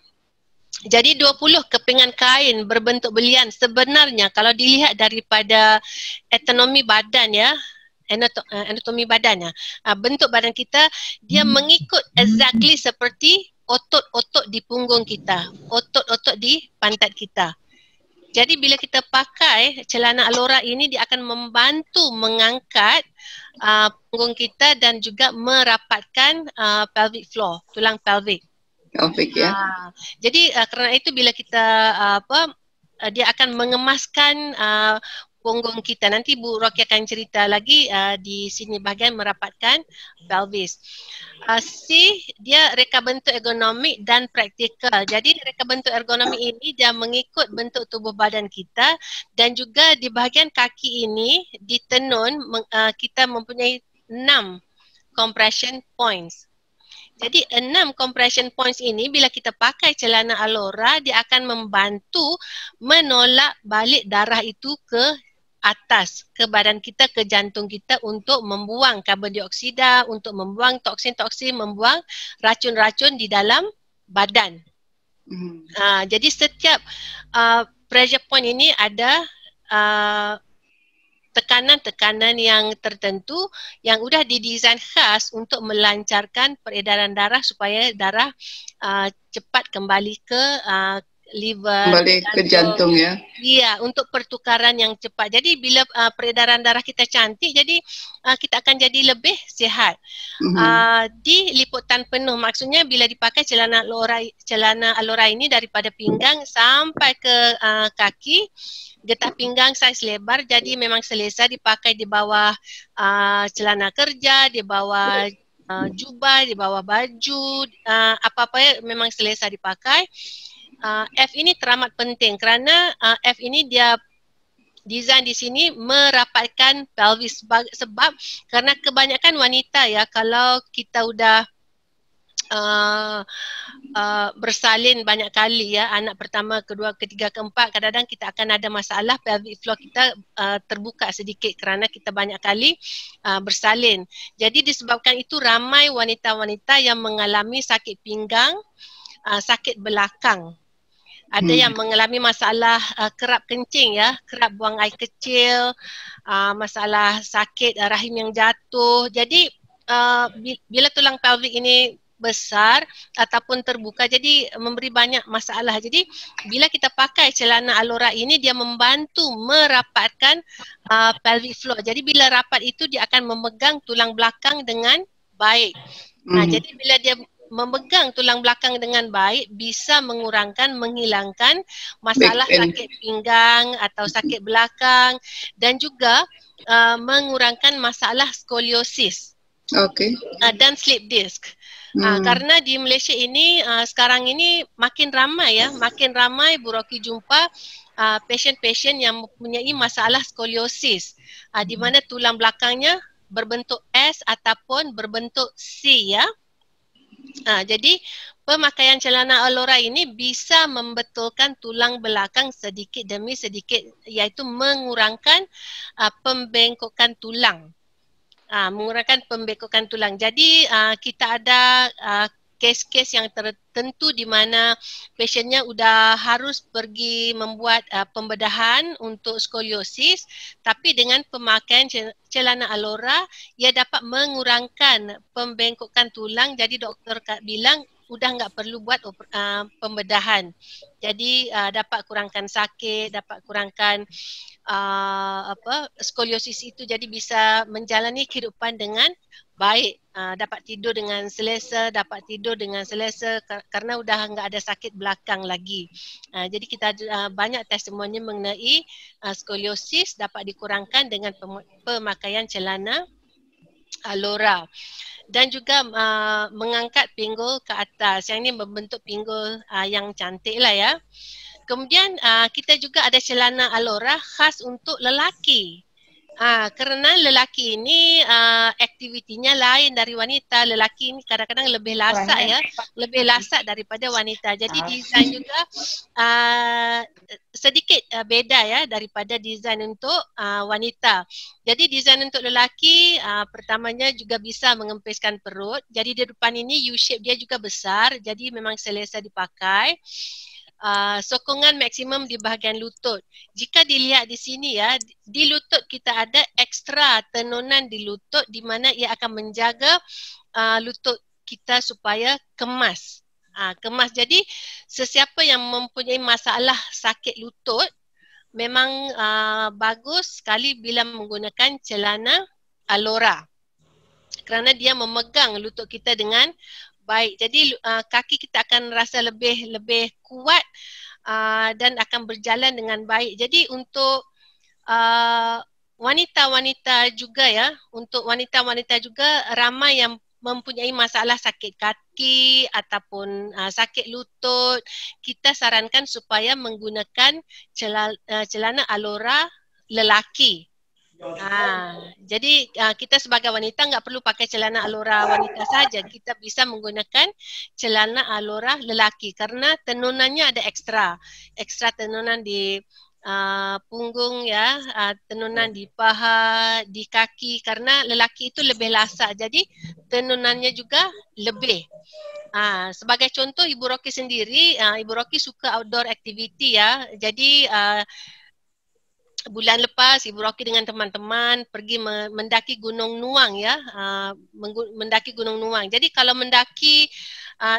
Jadi 20 kepingan kain berbentuk belian sebenarnya kalau dilihat daripada anatomi badan ya, anatomi badannya, bentuk badan kita dia mengikut exactly seperti otot-otot di punggung kita, otot-otot di pantat kita. Jadi bila kita pakai celana Alora ini, dia akan membantu mengangkat punggung kita dan juga merapatkan pelvic floor, tulang pelvic. Ya. Jadi kerana itu bila kita dia akan mengemaskan punggung kita. Nanti Bu Rocky akan cerita lagi di sini bahagian merapatkan pelvis. Dia reka bentuk ergonomik dan praktikal. Jadi reka bentuk ergonomik ini dia mengikut bentuk tubuh badan kita dan juga di bahagian kaki ini ditenun kita mempunyai 6 compression points. Jadi 6 compression points ini bila kita pakai celana Alora, dia akan membantu menolak balik darah itu ke atas, ke badan kita, ke jantung kita untuk membuang karbon dioksida, untuk membuang toksin-toksin, membuang racun-racun di dalam badan. Jadi setiap pressure point ini ada tekanan-tekanan yang tertentu yang sudah didesain khas untuk melancarkan peredaran darah supaya darah cepat kembali ke liver, kembali ke jantung ya. Iya, untuk pertukaran yang cepat. Jadi bila peredaran darah kita cantik, jadi kita akan jadi lebih sihat. Di liputan penuh, maksudnya bila dipakai celana Alora ini daripada pinggang sampai ke kaki, getah pinggang saiz lebar, jadi memang selesa dipakai di bawah celana kerja, di bawah jubah, di bawah baju, apa-apa memang selesa dipakai. F ini teramat penting kerana F ini dia desain di sini merapatkan pelvis sebab kerana kebanyakan wanita ya, kalau kita udah bersalin banyak kali ya, anak pertama, kedua, ketiga, keempat, kadang-kadang kita akan ada masalah pelvic floor kita terbuka sedikit kerana kita banyak kali bersalin. Jadi disebabkan itu ramai wanita-wanita yang mengalami sakit pinggang, sakit belakang. Ada yang mengalami masalah kerap kencing ya, kerap buang air kecil, masalah sakit rahim yang jatuh. Jadi bila tulang pelvik ini besar ataupun terbuka, jadi memberi banyak masalah. Jadi bila kita pakai celana Alora ini, dia membantu merapatkan pelvic floor. Jadi bila rapat itu, dia akan memegang tulang belakang dengan baik. Nah, jadi bila dia memegang tulang belakang dengan baik, bisa menghilangkan masalah sakit pinggang atau sakit belakang, dan juga mengurangkan masalah skoliosis dan slip disc. Karena di Malaysia ini sekarang ini makin ramai ya, makin ramai Bu Rocky jumpa pasien-pasien yang mempunyai masalah skoliosis, di mana tulang belakangnya berbentuk S ataupun berbentuk C ya. Jadi pemakaian celana Alora ini bisa membetulkan tulang belakang sedikit demi sedikit, iaitu mengurangkan pembengkokan tulang. Mengurangkan pembengkokan tulang. Jadi kita ada kes-kes yang tertentu di mana pasiennya sudah harus pergi membuat pembedahan untuk skoliosis, tapi dengan pemakaian celana Alora, ia dapat mengurangkan pembengkokan tulang. Jadi doktor bilang sudah enggak perlu buat pembedahan. Jadi dapat kurangkan sakit, dapat kurangkan skoliosis itu, jadi bisa menjalani kehidupan dengan baik, dapat tidur dengan selesa, karena udah enggak ada sakit belakang lagi. Jadi kita banyak testimoni mengenai skoliosis dapat dikurangkan dengan pemakaian celana Alora. Dan juga mengangkat pinggul ke atas, yang ini membentuk pinggul yang cantik lah ya. Kemudian kita juga ada celana Alora khas untuk lelaki. Kerana lelaki ini aktivitinya lain dari wanita. Lelaki ini kadang-kadang lebih lasak ya, lebih lasak daripada wanita. Jadi desain juga sedikit beda ya daripada desain untuk wanita. Jadi desain untuk lelaki pertamanya juga bisa mengempiskan perut. Jadi di depan ini U shape dia juga besar, jadi memang selesa dipakai. Sokongan maksimum di bahagian lutut. Jika dilihat di sini ya, di lutut kita ada ekstra tenunan di lutut, di mana ia akan menjaga lutut kita supaya kemas. Kemas. Jadi sesiapa yang mempunyai masalah sakit lutut, memang bagus sekali bila menggunakan celana Alora, kerana dia memegang lutut kita dengan baik. Jadi kaki kita akan rasa lebih kuat dan akan berjalan dengan baik. Jadi untuk wanita-wanita juga ya, untuk wanita-wanita juga ramai yang mempunyai masalah sakit kaki ataupun sakit lutut, kita sarankan supaya menggunakan celana Alora lelaki. Jadi kita sebagai wanita enggak perlu pakai celana Alora wanita saja, kita bisa menggunakan celana Alora lelaki karena tenunannya ada ekstra tenunan di punggung ya, tenunan di paha, di kaki, karena lelaki itu lebih lasak, jadi tenunannya juga lebih. Sebagai contoh Ibu Rocky sendiri, Ibu Rocky suka outdoor activity ya, jadi bulan lepas Ibu Rocky dengan teman-teman pergi mendaki Gunung Nuang ya, mendaki Gunung Nuang. Jadi kalau mendaki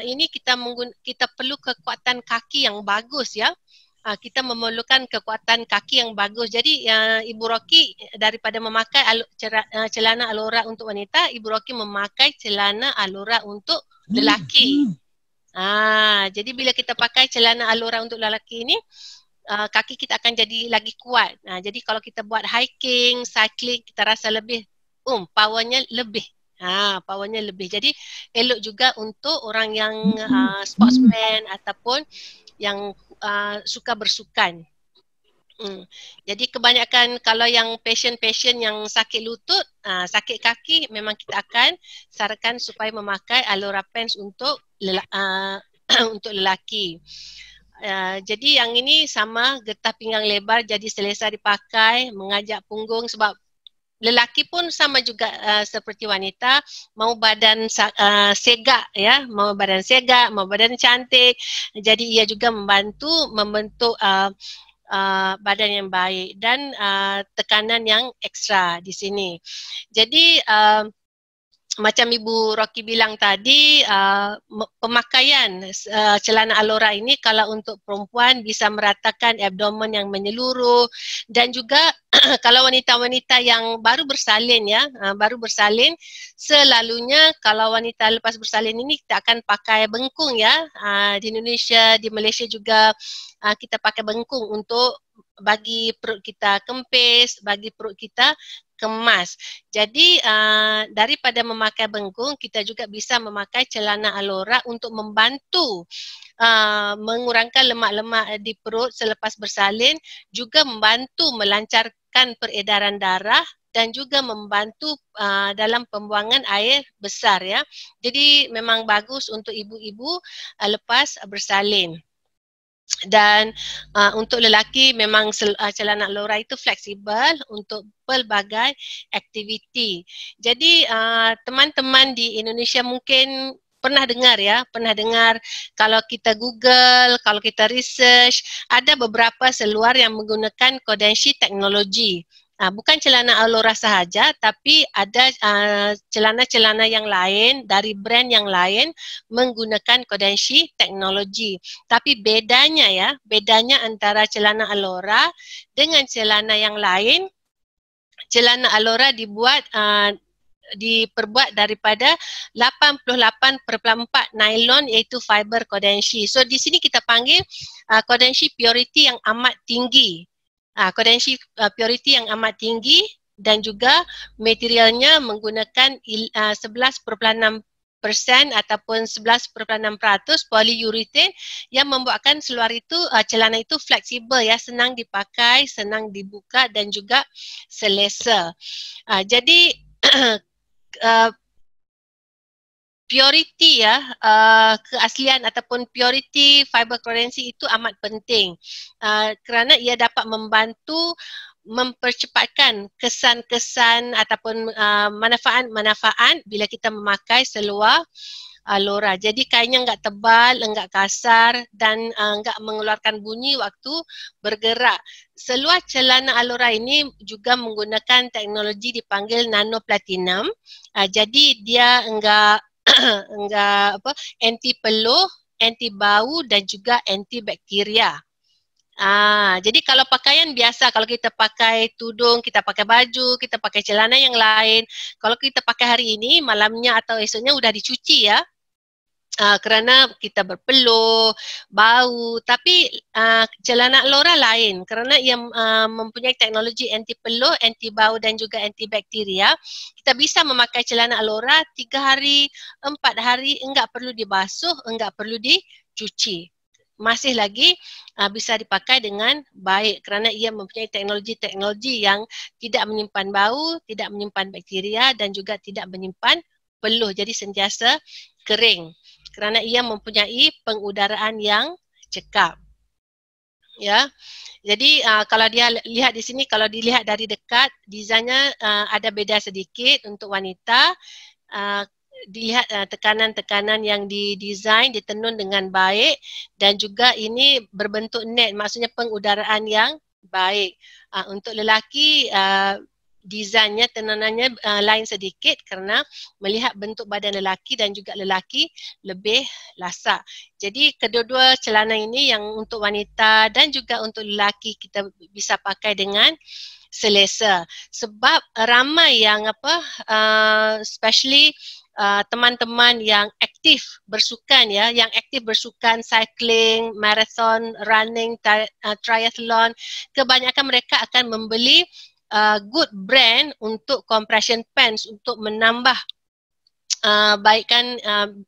ini kita perlu kekuatan kaki yang bagus ya. Kita memerlukan kekuatan kaki yang bagus. Jadi Ibu Rocky daripada memakai celana alora untuk wanita, Ibu Rocky memakai celana alora untuk lelaki. Jadi bila kita pakai celana alora untuk lelaki ini, kaki kita akan jadi lagi kuat. Jadi kalau kita buat hiking, cycling, kita rasa lebih powernya lebih. Powernya lebih. Jadi elok juga untuk orang yang sportsman ataupun yang suka bersukan. Jadi kebanyakan kalau yang passion yang sakit lutut, sakit kaki, memang kita akan sarankan supaya memakai alora pants untuk untuk lelaki. Jadi yang ini sama, getah pinggang lebar, jadi selesa dipakai, mengajak punggung, sebab lelaki pun sama juga seperti wanita, mau badan segak ya, mau badan segak, mau badan cantik. Jadi ia juga membentuk badan yang baik dan tekanan yang ekstra di sini. Jadi macam Ibu Rocky bilang tadi, pemakaian celana alora ini kalau untuk perempuan bisa meratakan abdomen yang menyeluruh, dan juga kalau wanita-wanita yang baru bersalin ya, baru bersalin, selalunya kalau wanita lepas bersalin ini kita akan pakai bengkung ya. Di Indonesia, di Malaysia juga kita pakai bengkung untuk bagi perut kita kempis, bagi perut kita kemas. Jadi daripada memakai bengkung, kita juga bisa memakai celana alora untuk membantu mengurangkan lemak-lemak di perut selepas bersalin, juga membantu melancarkan peredaran darah dan juga membantu dalam pembuangan air besar ya. Jadi memang bagus untuk ibu-ibu lepas bersalin. Dan untuk lelaki memang celana alora itu fleksibel untuk pelbagai aktiviti. Jadi teman-teman di Indonesia mungkin pernah dengar ya, kalau kita Google, kalau kita research, ada beberapa seluar yang menggunakan Kodenshi teknologi. Bukan celana alora sahaja, tapi ada celana-celana yang lain dari brand yang lain menggunakan Kodenshi teknologi. Tapi bedanya antara celana alora dengan celana yang lain, celana alora diperbuat daripada 88.4 nylon, iaitu fiber Kodenshi. So di sini kita panggil Kodenshi purity yang amat tinggi. Kodenshi purity yang amat tinggi, dan juga materialnya menggunakan 11.6% ataupun 11.6% polyurethane yang membuatkan celana itu fleksibel ya, senang dipakai, senang dibuka dan juga selesa. Jadi purity ya, keaslian ataupun purity fiber Kodenshi itu amat penting kerana ia dapat membantu mempercepatkan kesan-kesan ataupun manfaat-manfaat bila kita memakai seluar alora. Jadi kainnya enggak tebal, enggak kasar dan enggak mengeluarkan bunyi waktu bergerak. Seluar celana alora ini juga menggunakan teknologi dipanggil nano platinum. Jadi dia enggak anti peluh, anti bau dan juga anti bakteria. Jadi kalau pakaian biasa, kalau kita pakai tudung, kita pakai baju, kita pakai celana yang lain, kalau kita pakai hari ini, malamnya atau esoknya udah dicuci ya. Kerana kita berpeluh, bau, tapi celana alora lain kerana ia mempunyai teknologi anti peluh, anti bau dan juga anti bakteria. Kita bisa memakai celana alora 3 hari, 4 hari, enggak perlu dibasuh, enggak perlu dicuci. Masih lagi bisa dipakai dengan baik kerana ia mempunyai teknologi-teknologi yang tidak menyimpan bau, tidak menyimpan bakteria dan juga tidak menyimpan peluh. Jadi sentiasa kering kerana ia mempunyai pengudaraan yang cekap. Ya. Jadi kalau dia lihat di sini, kalau dilihat dari dekat, desainnya ada beda sedikit untuk wanita. Dilihat tekanan-tekanan yang didesain, ditenun dengan baik dan juga ini berbentuk net, maksudnya pengudaraan yang baik. Untuk lelaki desainnya, tenanannya lain sedikit kerana melihat bentuk badan lelaki dan juga lelaki lebih lasak. Jadi kedua-dua celana ini yang untuk wanita dan juga untuk lelaki kita bisa pakai dengan selesa. Sebab ramai yang especially teman-teman yang aktif bersukan ya, yang aktif bersukan cycling, marathon, running, triathlon, kebanyakan mereka akan membeli good brand untuk compression pants untuk menambah baikkan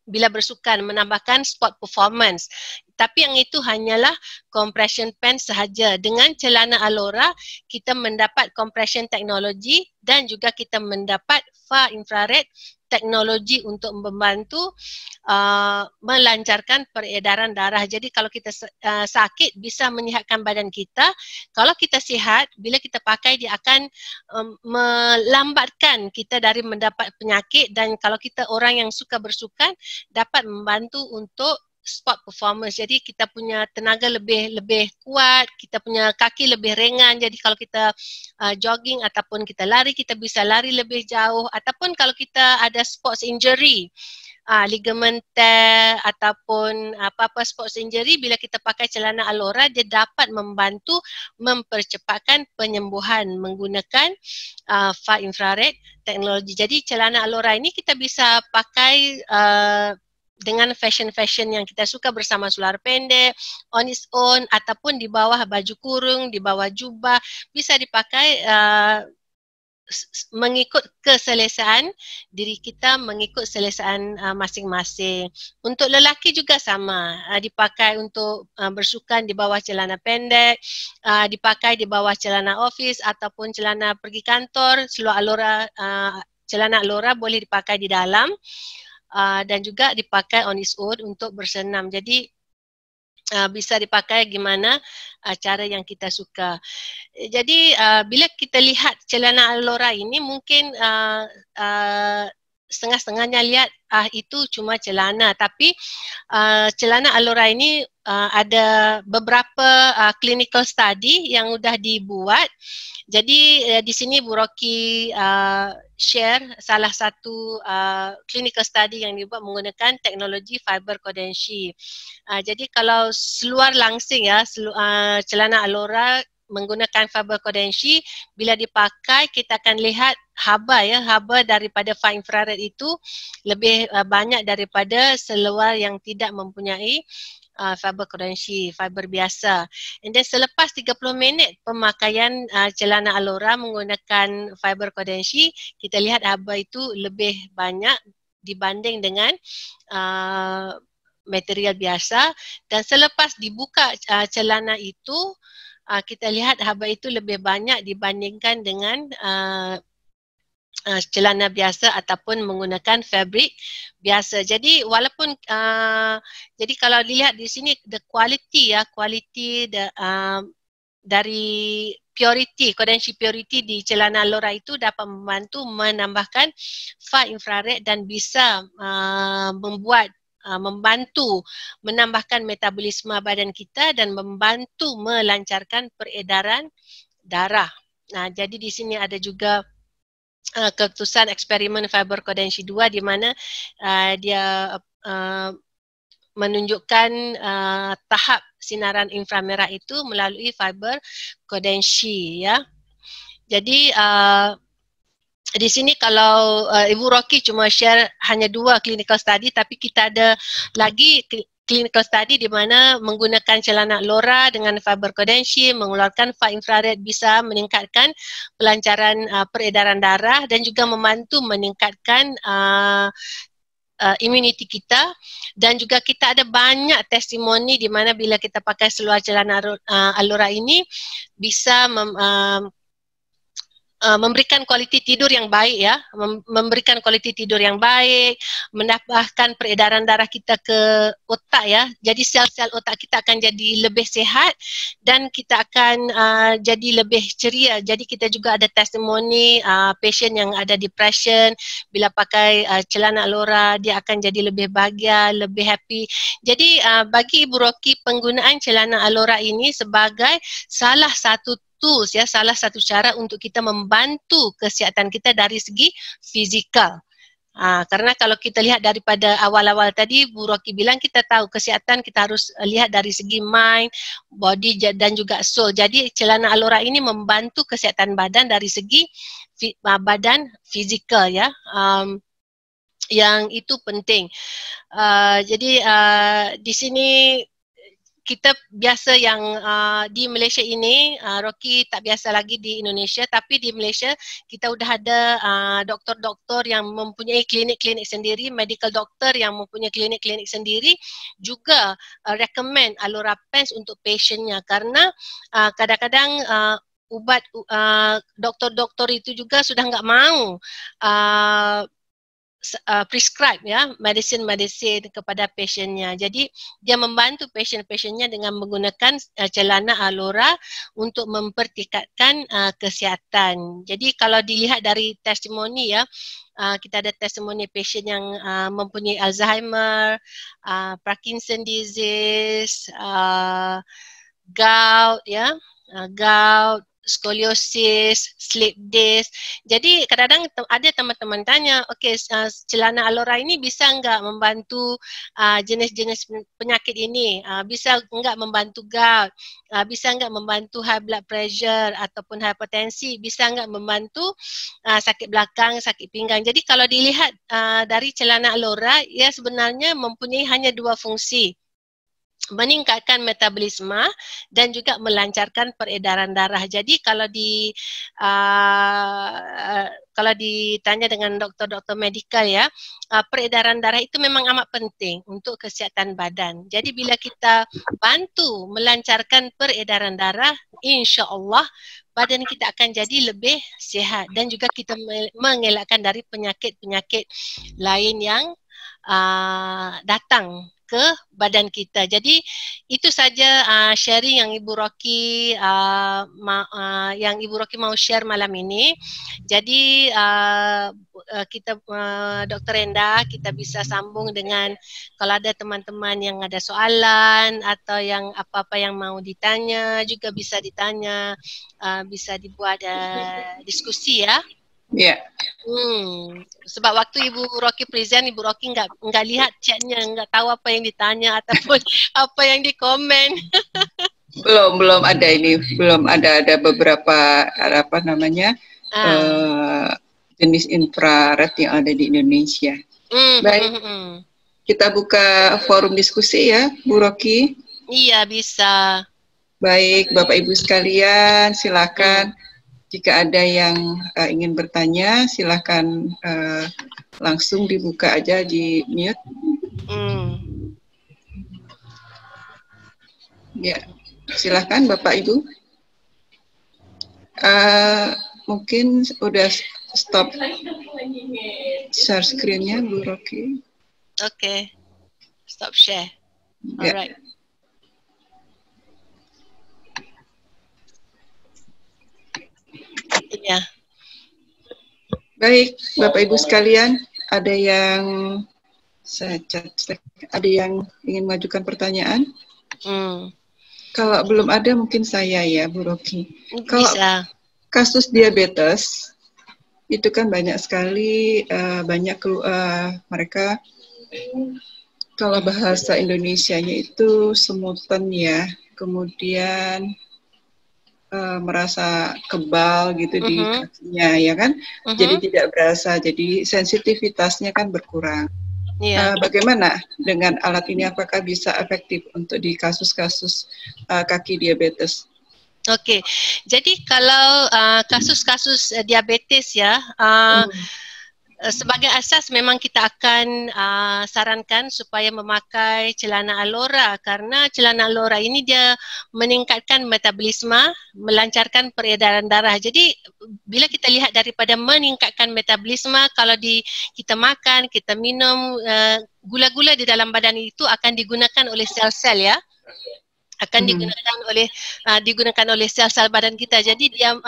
bila bersukan, menambahkan sport performance. Tapi yang itu hanyalah compression pants sahaja. Dengan celana Alora, kita mendapat compression teknologi dan juga kita mendapat far infrared teknologi untuk membantu melancarkan peredaran darah. Jadi kalau kita sakit bisa menyihatkan badan kita. Kalau kita sihat, bila kita pakai dia akan melambatkan kita dari mendapat penyakit, dan kalau kita orang yang suka bersukan dapat membantu untuk sport performance. Jadi kita punya tenaga lebih kuat, kita punya kaki lebih ringan. Jadi kalau kita jogging ataupun kita lari, kita bisa lari lebih jauh. Ataupun kalau kita ada sports injury, ligament tear ataupun apa-apa sports injury, bila kita pakai celana Alora, dia dapat membantu mempercepatkan penyembuhan menggunakan far infrared teknologi. Jadi celana Alora ini kita bisa pakai dengan fashion yang kita suka bersama seluar pendek, on its own, ataupun di bawah baju kurung, di bawah jubah, bisa dipakai mengikut keselesaan diri kita, mengikut selesaan masing-masing. Untuk lelaki juga sama, dipakai untuk bersukan di bawah celana pendek, dipakai di bawah celana office ataupun celana pergi kantor. Seluar Alora, celana Alora boleh dipakai di dalam. Dan juga dipakai on its own untuk bersenam. Jadi bisa dipakai gimana cara yang kita suka. Jadi bila kita lihat celana Alora ini, mungkin setengah-setengahnya lihat itu cuma celana, tapi celana Alora ini ada beberapa clinical study yang sudah dibuat. Jadi di sini Bu Rocky share salah satu clinical study yang dibuat menggunakan teknologi fiber Kodenshi. Jadi kalau seluar langsing ya, celana Alora menggunakan fiber Kodenshi, bila dipakai kita akan lihat haba daripada far infrared itu lebih banyak daripada seluar yang tidak mempunyai fiber Kodenshi, fiber biasa. And then selepas 30 minit pemakaian celana Alora menggunakan fiber Kodenshi, kita lihat haba itu lebih banyak dibanding dengan material biasa. Dan selepas dibuka celana itu, kita lihat haba itu lebih banyak dibandingkan dengan celana biasa ataupun menggunakan fabrik biasa. Jadi walaupun jadi kalau dilihat di sini the quality dari purity, Kodenshi purity di celana Alora itu dapat membantu menambahkan far infrared dan bisa membantu menambahkan metabolisme badan kita dan membantu melancarkan peredaran darah. Nah, jadi di sini ada juga keputusan eksperimen fiber Kodenshi 2 di mana dia menunjukkan tahap sinaran inframerah itu melalui fiber Kodenshi ya. Jadi di sini kalau Ibu Rocky cuma share hanya 2 clinical study, tapi kita ada lagi clinical study di mana menggunakan celana Alora dengan fiber Kodenshi mengeluarkan far infrared bisa meningkatkan pelancaran peredaran darah dan juga membantu meningkatkan immunity kita. Dan juga kita ada banyak testimoni di mana bila kita pakai seluar celana Alora ini bisa memberikan kualiti tidur yang baik ya, memberikan kualiti tidur yang baik, menambahkan peredaran darah kita ke otak ya. Jadi sel-sel otak kita akan jadi lebih sehat dan kita akan jadi lebih ceria. Jadi kita juga ada testimoni pasien yang ada depression, bila pakai celana Alora dia akan jadi lebih bahagia, lebih happy. Jadi bagi Ibu Rocky, penggunaan celana Alora ini sebagai salah satu tools ya, salah satu cara untuk kita membantu kesihatan kita dari segi fizikal. Karena kalau kita lihat daripada awal-awal tadi, Bu Rocky bilang kita tahu kesihatan kita harus lihat dari segi mind, body dan juga soul. Jadi celana Alora ini membantu kesihatan badan dari segi badan fizikal ya. Yang itu penting. Jadi di sini kita biasa yang di Malaysia ini, Rocky tak biasa lagi di Indonesia, tapi di Malaysia kita udah ada doktor-doktor yang mempunyai klinik-klinik sendiri, medical doctor yang mempunyai klinik-klinik sendiri juga recommend Alora Pens untuk patientnya, karena kadang-kadang ubat doktor-doktor itu juga sudah nggak mau prescribe ya medicine kepada pasiennya. Jadi dia membantu pasien-pasiennya dengan menggunakan celana Alora untuk mempertingkatkan kesihatan. Jadi kalau dilihat dari testimoni ya, kita ada testimoni pasien yang mempunyai Alzheimer, Parkinson disease, gout ya, gout, skoliosis, slip disc. Jadi kadang-kadang ada teman-teman tanya, okey, celana Alora ini bisa enggak membantu jenis-jenis penyakit ini? Bisa enggak membantu gout? Bisa enggak membantu high blood pressure ataupun hipertensi? Bisa enggak membantu sakit belakang, sakit pinggang? Jadi kalau dilihat dari celana Alora, ia sebenarnya mempunyai hanya dua fungsi: meningkatkan metabolisme dan juga melancarkan peredaran darah. Jadi kalau ditanya dengan doktor-doktor medikal ya, peredaran darah itu memang amat penting untuk kesihatan badan. Jadi bila kita bantu melancarkan peredaran darah, insya-Allah badan kita akan jadi lebih sihat dan juga kita mengelakkan dari penyakit-penyakit lain yang datang ke badan kita. Jadi itu saja sharing yang Ibu Rocky yang Ibu Rocky mau share malam ini. Jadi kita Dr. Endah, kita bisa sambung dengan kalau ada teman-teman yang ada soalan atau yang apa-apa yang mau ditanya juga bisa ditanya, bisa dibuat diskusi ya. Ya. Sebab waktu Ibu Rocky present, Ibu Rocky nggak lihat chatnya, nggak tahu apa yang ditanya ataupun apa yang dikomen. Belum ada ini, belum ada beberapa jenis infrared yang ada di Indonesia. Baik, kita buka forum diskusi ya, Bu Rocky. Iya, bisa. Baik, Bapak Ibu sekalian, silakan. Jika ada yang ingin bertanya, silakan langsung dibuka aja, di mute. Ya, silakan Bapak Ibu. Mungkin udah stop share screen-nya, Bu Rocky. Oke, stop share. Alright. Ya. Baik, Bapak Ibu sekalian, ada yang ada yang ingin mengajukan pertanyaan? Kalau belum ada, mungkin saya ya, Bu Rocky. Kalau kasus diabetes itu kan banyak sekali, mereka kalau bahasa Indonesianya itu semutan ya, kemudian merasa kebal gitu di kakinya ya kan, jadi tidak berasa, jadi sensitivitasnya kan berkurang. Bagaimana dengan alat ini, apakah bisa efektif untuk di kasus-kasus kaki diabetes? Oke, jadi kalau kasus-kasus diabetes ya, sebagai asas memang kita akan sarankan supaya memakai celana Alora, karena celana Alora ini dia meningkatkan metabolisme, melancarkan peredaran darah. Jadi bila kita lihat daripada meningkatkan metabolisme, kalau kita makan, kita minum, gula-gula di dalam badan itu akan digunakan oleh sel-sel ya. Akan digunakan oleh sel-sel badan kita. Jadi dia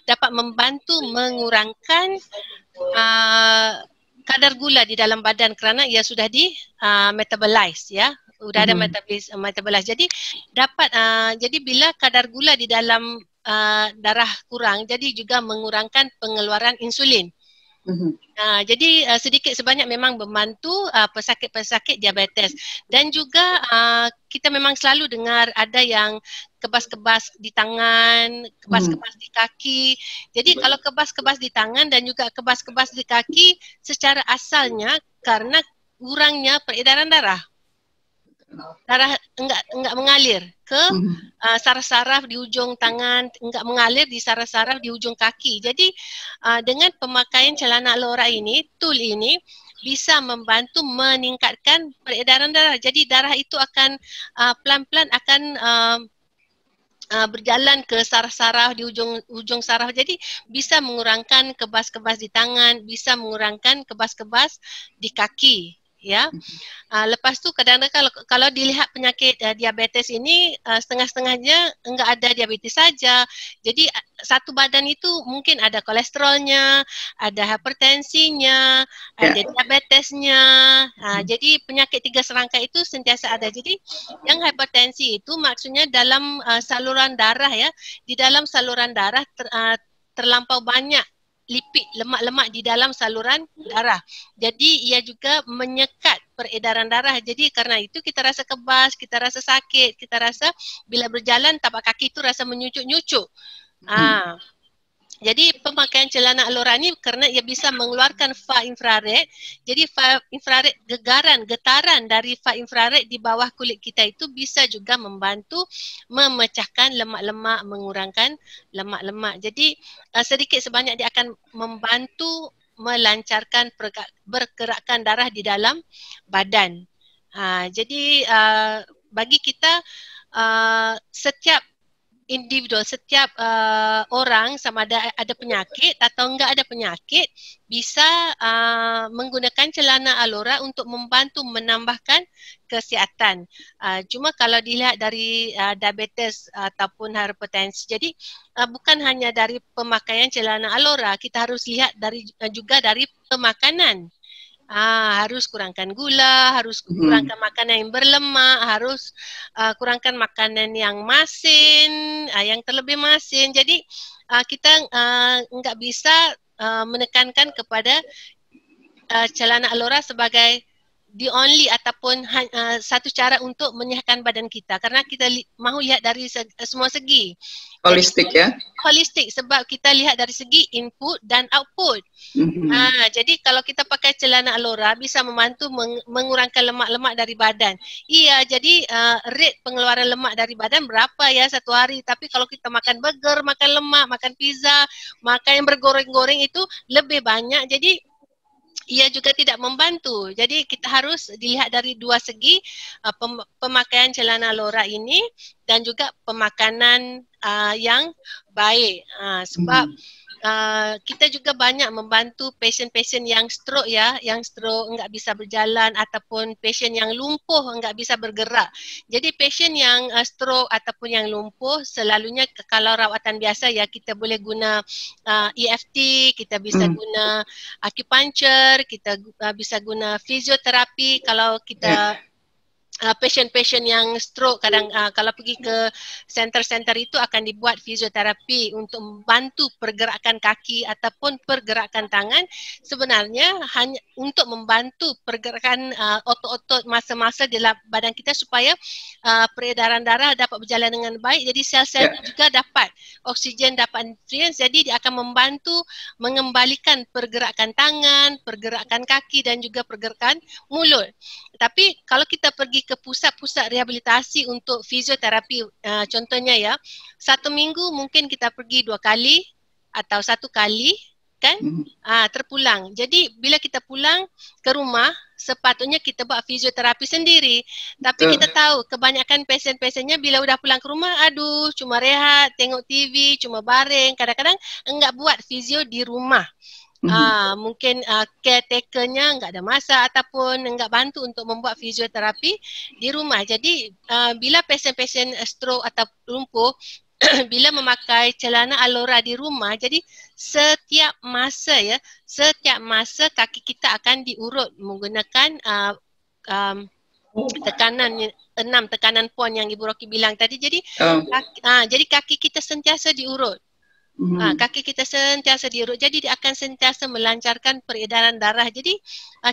dapat membantu mengurangkan kadar gula di dalam badan kerana ia sudah di metabolize ya, sudah ada metabolize. Jadi dapat jadi bila kadar gula di dalam darah kurang, jadi juga mengurangkan pengeluaran insulin. Jadi sedikit sebanyak memang membantu pesakit-pesakit diabetes. Dan juga kita memang selalu dengar ada yang kebas-kebas di tangan, kebas-kebas di kaki. Jadi kalau kebas-kebas di tangan dan juga kebas-kebas di kaki secara asalnya karena kurangnya peredaran darah. Darah enggak mengalir ke saraf-saraf di ujung tangan, enggak mengalir di saraf-saraf di ujung kaki. Jadi dengan pemakaian celana Alora ini, tool ini bisa membantu meningkatkan peredaran darah. Jadi darah itu akan pelan-pelan akan berjalan ke saraf-saraf di ujung saraf. Jadi bisa mengurangkan kebas-kebas di tangan, bisa mengurangkan kebas-kebas di kaki. Ya, lepas tu kadang-kadang kalau dilihat penyakit diabetes ini setengah-setengahnya enggak ada diabetes saja. Jadi satu badan itu mungkin ada kolesterolnya, ada hipertensinya, ada diabetesnya. Jadi penyakit tiga serangkai itu sentiasa ada. Jadi yang hipertensi itu maksudnya dalam saluran darah ya, di dalam saluran darah terlampau banyak lipid, lemak-lemak di dalam saluran darah. Jadi ia juga menyekat peredaran darah. Jadi karena itu kita rasa kebas, kita rasa sakit, kita rasa bila berjalan tapak kaki itu rasa menyucuk-nyucuk. Jadi pemakaian celana Alora ini karena ia bisa mengeluarkan far infrared. Jadi far infrared, getaran dari far infrared di bawah kulit kita itu bisa juga membantu memecahkan lemak-lemak, mengurangkan lemak-lemak. Jadi sedikit sebanyak dia akan membantu melancarkan pergerakan darah di dalam badan. Jadi bagi kita setiap individu, setiap orang sama ada penyakit atau enggak ada penyakit bisa menggunakan celana Alora untuk membantu menambahkan kesihatan. Cuma kalau dilihat dari diabetes ataupun hipertensi, jadi bukan hanya dari pemakaian celana Alora, kita harus lihat juga dari pemakanan. Harus kurangkan gula, harus kurangkan makanan yang berlemak, harus kurangkan makanan yang masin, yang terlebih masin. Jadi kita enggak bisa menekankan kepada celana Alora sebagai the only ataupun satu cara untuk menyihatkan badan kita, karena kita mahu lihat dari semua segi. Holistik ya? Holistik, sebab kita lihat dari segi input dan output. Jadi kalau kita pakai celana Alora bisa membantu mengurangkan lemak-lemak dari badan. Iya, jadi rate pengeluaran lemak dari badan berapa ya satu hari. Tapi kalau kita makan burger, makan lemak, makan pizza, makan yang bergoreng-goreng itu lebih banyak. Jadi ia juga tidak membantu. Jadi kita harus dilihat dari dua segi, pemakaian celana Alora ini dan juga pemakanan yang baik. Sebab kita juga banyak membantu pasien-pasien yang stroke ya, yang stroke enggak bisa berjalan ataupun pasien yang lumpuh enggak bisa bergerak. Jadi pasien yang stroke ataupun yang lumpuh selalunya kalau rawatan biasa ya kita boleh guna EFT, kita bisa guna acupuncture, kita bisa guna fisioterapi. Kalau kita pasien-pasien yang stroke kadang kalau pergi ke center-center itu akan dibuat fisioterapi untuk membantu pergerakan kaki ataupun pergerakan tangan, sebenarnya hanya untuk membantu pergerakan otot-otot masa-masa di dalam badan kita supaya peredaran darah dapat berjalan dengan baik. Jadi sel-selnya juga dapat oksigen, dapat nutrien, jadi dia akan membantu mengembalikan pergerakan tangan, pergerakan kaki dan juga pergerakan mulut. Tapi kalau kita pergi ke pusat-pusat rehabilitasi untuk fisioterapi, contohnya ya, satu minggu mungkin kita pergi 2 kali atau 1 kali, kan? Terpulang. Jadi bila kita pulang ke rumah, sepatutnya kita buat fisioterapi sendiri. Tapi kita tahu kebanyakan pasien-pasiennya bila udah pulang ke rumah, aduh cuma rehat, tengok TV, cuma baring, kadang-kadang enggak buat fisio di rumah. Mungkin caretakernya enggak ada masa ataupun enggak bantu untuk membuat fisioterapi di rumah. Jadi bila pasien-pasien stroke atau lumpuh bila memakai celana Alora di rumah, jadi setiap masa kaki kita akan diurut menggunakan tekanan 6 tekanan pon yang Ibu Rocky bilang tadi. Jadi jadi kaki kita sentiasa diurut. Kaki kita sentiasa diurut, jadi dia akan sentiasa melancarkan peredaran darah. Jadi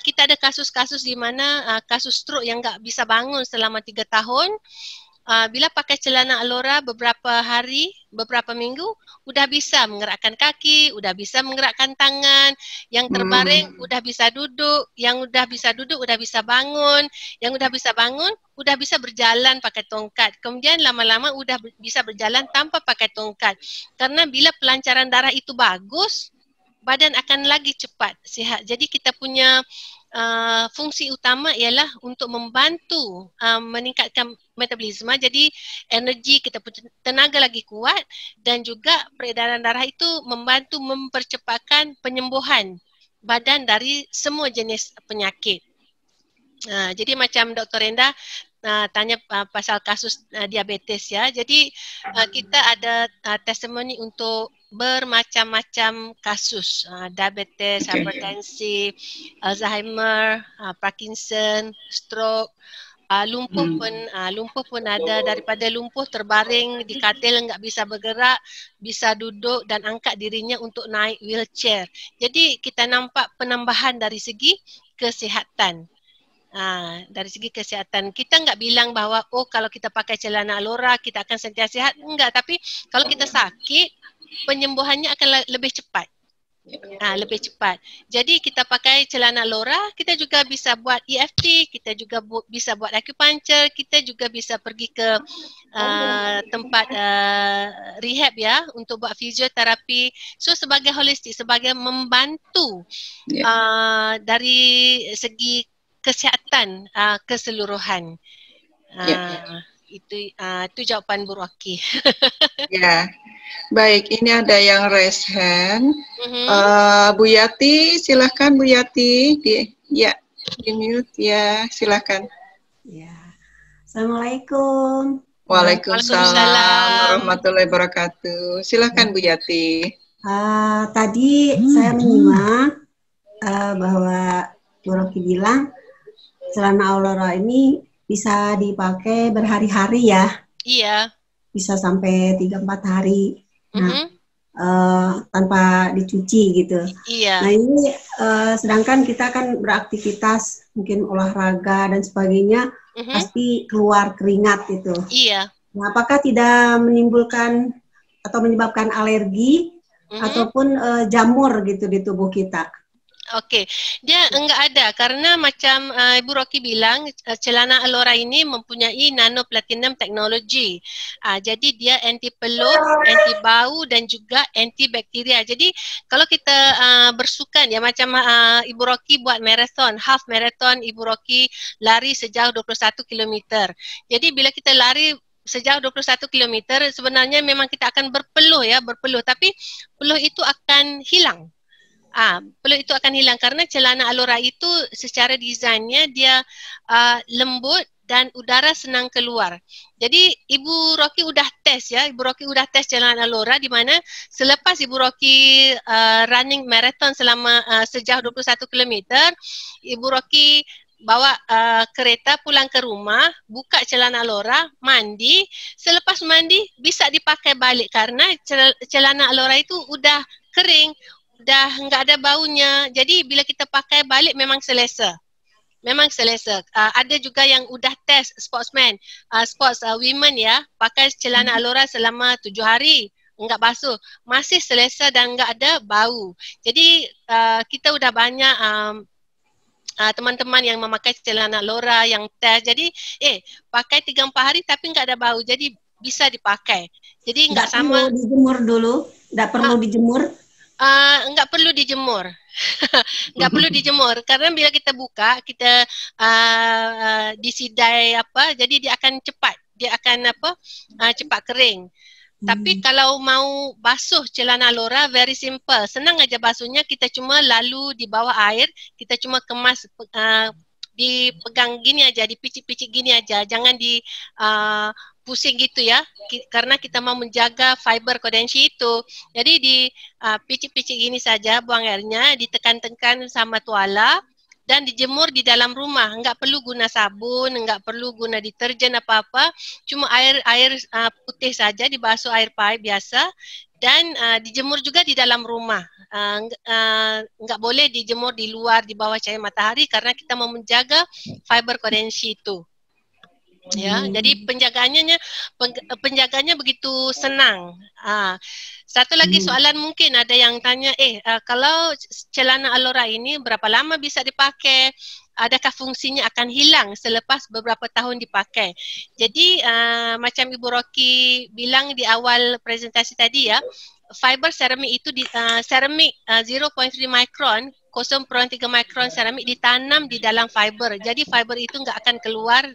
kita ada kasus-kasus di mana kasus stroke yang nggak bisa bangun selama 3 tahun. Bila pakai celana Alora beberapa hari, beberapa minggu, udah bisa menggerakkan kaki, udah bisa menggerakkan tangan, yang terbaring udah bisa duduk, yang udah bisa duduk udah bisa bangun, yang udah bisa bangun udah bisa berjalan pakai tongkat. Kemudian lama-lama udah bisa berjalan tanpa pakai tongkat. Karena bila pelancaran darah itu bagus, badan akan lagi cepat sihat. Jadi kita punya fungsi utama ialah untuk membantu meningkatkan metabolisme, jadi energi kita punya tenaga lagi kuat, dan juga peredaran darah itu membantu mempercepatkan penyembuhan badan dari semua jenis penyakit. Jadi macam Dr. Renda tanya pasal kasus diabetes ya. Jadi kita ada testimoni untuk bermacam-macam kasus, diabetes, hipertensi, Alzheimer, Parkinson, stroke, lumpuh pun ada. Daripada lumpuh terbaring di katil nggak bisa bergerak, bisa duduk dan angkat dirinya untuk naik wheelchair. Jadi kita nampak penambahan dari segi kesihatan. Dari segi kesihatan, kita nggak bilang bahwa kalau kita pakai celana Alora kita akan sentiasa sihat, enggak. Tapi kalau kita sakit, penyembuhannya akan lebih cepat. Lebih cepat. Jadi kita pakai celana Alora, kita juga bisa buat EFT, kita juga bisa buat acupuncture, kita juga bisa pergi ke tempat rehab ya untuk buat fisioterapi. So sebagai holistik, sebagai membantu dari segi kesihatan keseluruhan. Itu jawapan Bu Rocky. Ya, baik. Ini ada yang raise hand. Bu Yati, silahkan Bu Yati. Di mute ya, silahkan. Ya, Assalamualaikum. Waalaikumsalam warahmatullahi wabarakatuh. Silahkan Bu Yati. Tadi saya menyimak bahwa Bu Rocky bilang celana Alora ini bisa dipakai berhari-hari ya? Iya. Bisa sampai 3-4 hari. Tanpa dicuci gitu. Iya. Nah ini sedangkan kita kan beraktivitas, mungkin olahraga dan sebagainya, pasti keluar keringat gitu. Iya. Nah, apakah tidak menimbulkan atau menyebabkan alergi ataupun jamur gitu di tubuh kita? Oke, dia enggak ada karena macam Ibu Rocky bilang celana Alora ini mempunyai nano platinum technology. Jadi dia anti peluh, anti bau dan juga anti bakteria. Jadi kalau kita bersukan ya macam Ibu Rocky buat marathon, half marathon, Ibu Rocky lari sejauh 21 km. Jadi bila kita lari sejauh 21 km sebenarnya memang kita akan berpeluh, tapi peluh itu akan hilang. Peluh itu akan hilang karena celana Alora itu secara desainnya dia lembut dan udara senang keluar. Jadi Ibu Rocky udah tes celana Alora di mana selepas Ibu Rocky running marathon selama sejauh 21 km, Ibu Rocky bawa kereta pulang ke rumah, buka celana Alora, mandi, selepas mandi bisa dipakai balik karena celana Alora itu udah kering, udah nggak ada baunya. Jadi bila kita pakai balik memang selesa. Ada juga yang udah tes sportsman, women ya, pakai celana Alora selama 7 hari, enggak basuh, masih selesa dan enggak ada bau. Jadi kita udah banyak teman-teman yang memakai celana Alora yang tes. Jadi pakai 3-4 hari tapi enggak ada bau. Jadi bisa dipakai. Jadi enggak sama. Perlu dijemur dulu, enggak perlu dijemur. Enggak perlu dijemur. Enggak perlu dijemur karena bila kita buka, kita disidai jadi dia akan cepat. Cepat kering. Tapi kalau mau basuh celana Alora very simple. Senang aja basuhnya, kita cuma lalu di bawah air, kita cuma kemas dipegang gini aja, dipicik-picik gini aja. Jangan di pusing gitu ya, karena kita mau menjaga fiber kodensi itu. Jadi di picik-picik gini saja, buang airnya, ditekan-tekan sama tuala, dan dijemur di dalam rumah. Enggak perlu guna sabun, enggak perlu guna deterjen apa-apa. Cuma air putih saja, dibasuh air paip biasa dan dijemur juga di dalam rumah. Enggak boleh dijemur di luar di bawah cahaya matahari karena kita mau menjaga fiber kodensi itu. Ya, jadi penjagaannya begitu senang. Satu lagi soalan mungkin ada yang tanya, kalau celana Alora ini berapa lama bisa dipakai? Adakah fungsinya akan hilang selepas beberapa tahun dipakai? Jadi macam Ibu Rocky bilang di awal presentasi tadi ya, fiber seramik itu seramik 0.3 micron 0.3 mikron seramik ditanam di dalam fiber. Jadi fiber itu nggak akan keluar,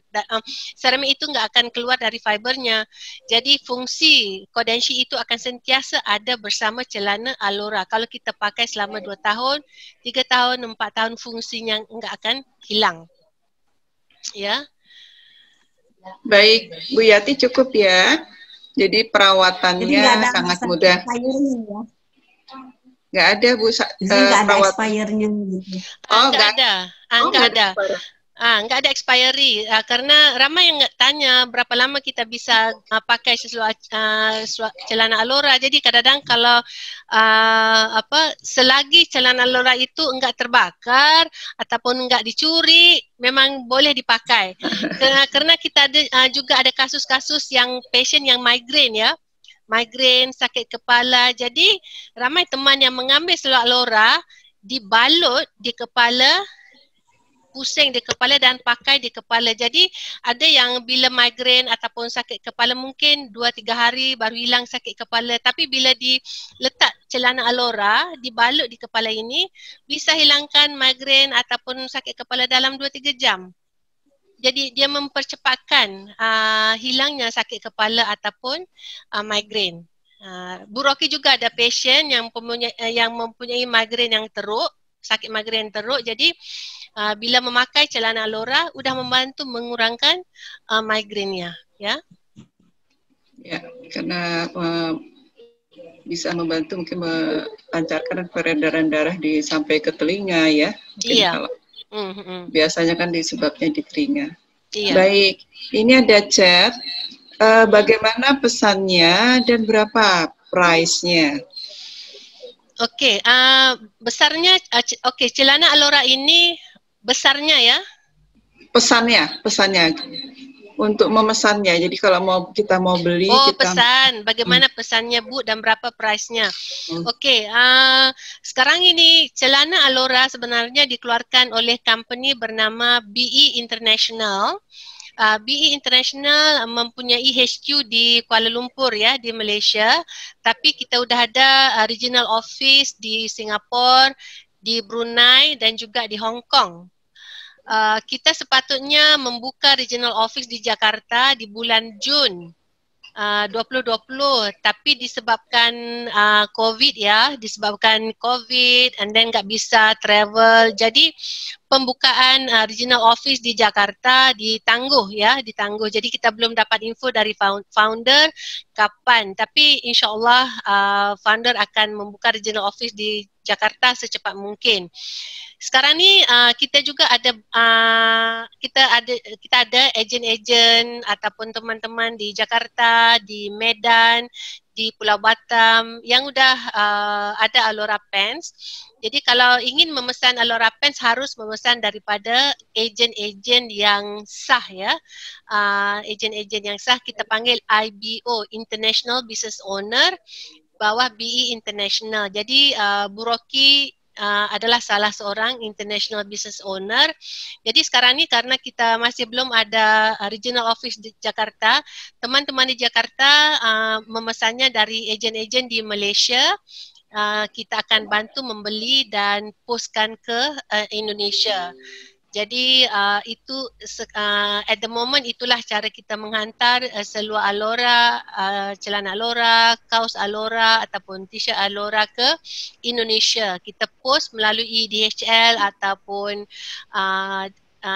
seramik itu nggak akan keluar dari fibernya. Jadi fungsi kodensi itu akan sentiasa ada bersama celana Alora. Kalau kita pakai selama 2 tahun, 3 tahun, 4 tahun fungsinya nggak akan hilang. Ya. Baik, Bu Yati cukup ya. Jadi perawatannya sangat mudah. Nggak ada Bu, nggak ada expirednya gitu. Nggak ada. Nggak ada expiry karena ramai yang nggak tanya berapa lama kita bisa pakai celana Alora. Jadi kadang-kadang kalau selagi celana Alora itu nggak terbakar ataupun nggak dicuri, memang boleh dipakai. Karena kita ada juga ada kasus-kasus yang pasien yang migraine ya. Migrain, sakit kepala. Jadi ramai teman yang mengambil seluar Alora, dibalut di kepala, pusing di kepala dan pakai di kepala. Jadi ada yang bila migrain ataupun sakit kepala mungkin 2-3 hari baru hilang sakit kepala. Tapi bila diletak celana Alora, dibalut di kepala ini, bisa hilangkan migrain ataupun sakit kepala dalam 2-3 jam. Jadi dia mempercepatkan hilangnya sakit kepala ataupun migrain. Bu Rocky juga ada pasien yang mempunyai migrain yang teruk, sakit migrain teruk. Jadi bila memakai celana Alora sudah membantu mengurangkan migrainnya, ya. Ya, karena bisa membantu mungkin melancarkan peredaran darah sampai ke telinga ya. Mungkin iya. Kalau biasanya kan disebabnya di telinga. Iya. Baik, ini ada chat. Bagaimana pesannya dan berapa price-nya? Oke, besarnya, celana Alora ini besarnya ya? Pesannya untuk memesannya. Jadi kalau kita mau beli, pesan. Bagaimana pesannya Bu dan berapa price-nya? Oke, sekarang ini celana Alora sebenarnya dikeluarkan oleh company bernama BE International. BE International mempunyai HQ di Kuala Lumpur ya, di Malaysia. Tapi kita sudah ada regional office di Singapura, di Brunei dan juga di Hong Kong. Kita sepatutnya membuka regional office di Jakarta di bulan Jun 2020, tapi disebabkan COVID ya, and then nggak bisa travel, jadi pembukaan regional office di Jakarta ditangguh. Jadi kita belum dapat info dari founder kapan, tapi insya Allah founder akan membuka regional office di Jakarta secepat mungkin. Sekarang ni kita juga ada kita ada ejen-ejen ataupun teman-teman di Jakarta, di Medan, di Pulau Batam yang sudah ada Alora Pants. Jadi kalau ingin memesan Alora Pants harus memesan daripada ejen-ejen yang sah ya. Ejen-ejen yang sah kita panggil IBO, International Business Owner, bawah BE International. Jadi Bu Rocky adalah salah seorang international business owner. Jadi sekarang ni karena kita masih belum ada regional office di Jakarta, teman-teman di Jakarta memesannya dari ejen-ejen di Malaysia. Kita akan bantu membeli dan postkan ke Indonesia. Jadi itu at the moment itulah cara kita menghantar seluar Alora, celana Alora, kaos Alora ataupun t-shirt Alora ke Indonesia. Kita post melalui DHL ataupun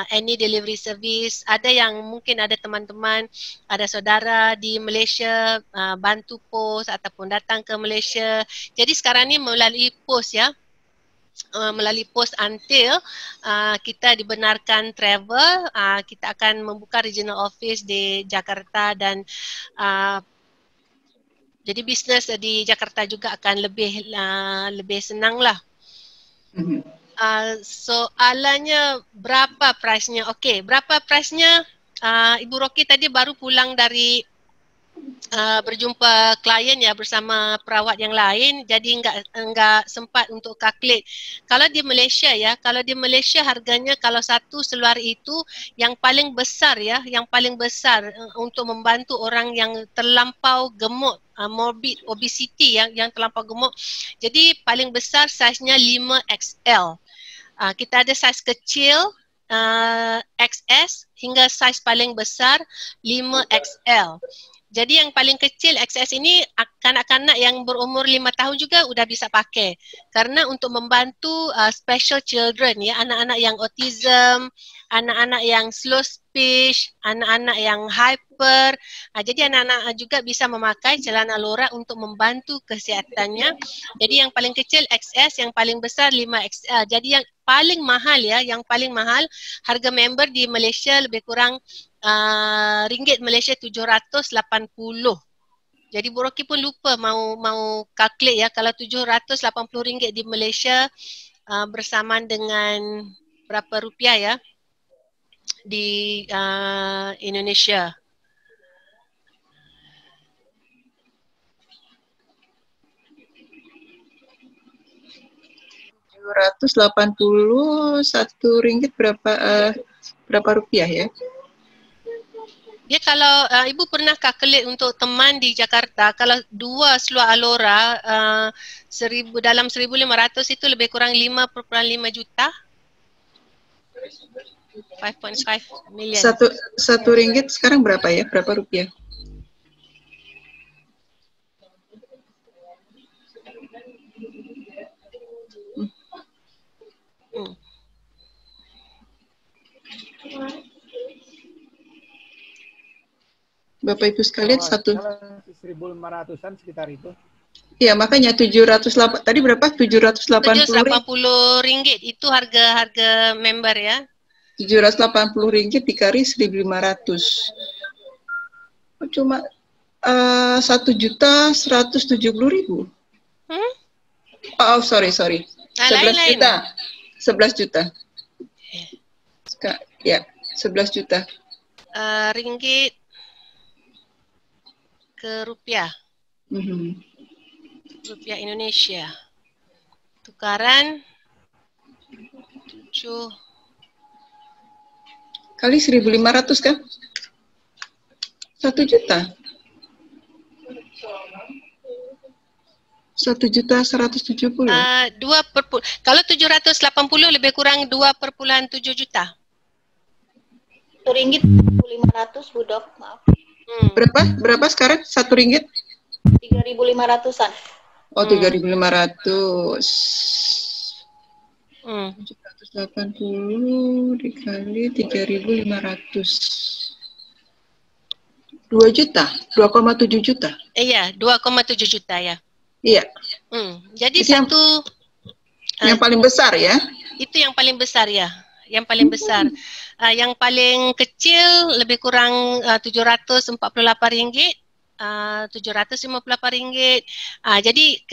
any delivery service. Ada yang mungkin ada teman-teman, ada saudara di Malaysia bantu post ataupun datang ke Malaysia. Jadi sekarang ni melalui post ya. melalui post until kita dibenarkan travel, kita akan membuka regional office di Jakarta dan jadi bisnes di Jakarta juga akan lebih senang lah. Soalannya berapa price-nya? Okey, berapa price-nya? Ibu Rocky tadi baru pulang dari berjumpa klien ya bersama perawat yang lain, jadi enggak sempat untuk calculate. Kalau di Malaysia ya, kalau di Malaysia harganya kalau satu seluar itu yang paling besar ya, yang paling besar untuk membantu orang yang terlampau gemuk, morbid obesity yang terlampau gemuk. Jadi paling besar saiznya 5XL. Kita ada saiz kecil XS hingga saiz paling besar 5XL. Jadi yang paling kecil XS ini kanak-kanak yang berumur 5 tahun juga udah bisa pakai. Karena untuk membantu special children ya, anak-anak yang autism, anak-anak yang slow speech, anak-anak yang hyper. Jadi anak-anak juga bisa memakai celana Lora untuk membantu kesehatannya. Jadi yang paling kecil XS, yang paling besar 5XL. Jadi yang paling mahal ya, yang paling mahal harga member di Malaysia lebih kurang ringgit Malaysia 780. Jadi Bu Rocky pun lupa mau calculate ya, kalau 780 ringgit di Malaysia bersamaan dengan berapa rupiah ya di Indonesia. RM181 berapa rupiah ya? Dia kalau Ibu pernah calculate untuk teman di Jakarta, kalau 2 seluar Alora dalam 1.500 itu lebih kurang 5.5 juta. 5.5 million. Satu ringgit sekarang berapa ya? Berapa rupiah? Bapak Ibu sekalian, 1.500-an sekitar itu. Iya, makanya 708. Tadi berapa? 780 ringgit. Itu harga member ya. 780 ringgit dikali 1.500. Cuma 1.170.000. Oh, sorry. 11 juta. 11 juta. Ya, 11 juta. Ringgit ke rupiah. Rupiah Indonesia. Tukaran 7 kali 1.500 kan? 1 juta. 1.170. Kalau 780 lebih kurang 2,7 juta. Ringgit 1.500 Bu Dok, maaf. Berapa sekarang? 1 ringgit? 3.500-an. Oh, 3.500. 780 dikali 3.500. 2 juta, 2,7 juta. Iya, 2,7 juta ya. Iya. Jadi itu yang paling besar ya? Itu yang paling besar ya. Yang paling besar. Yang paling kecil lebih kurang 748 ringgit. 758 ringgit. Jadi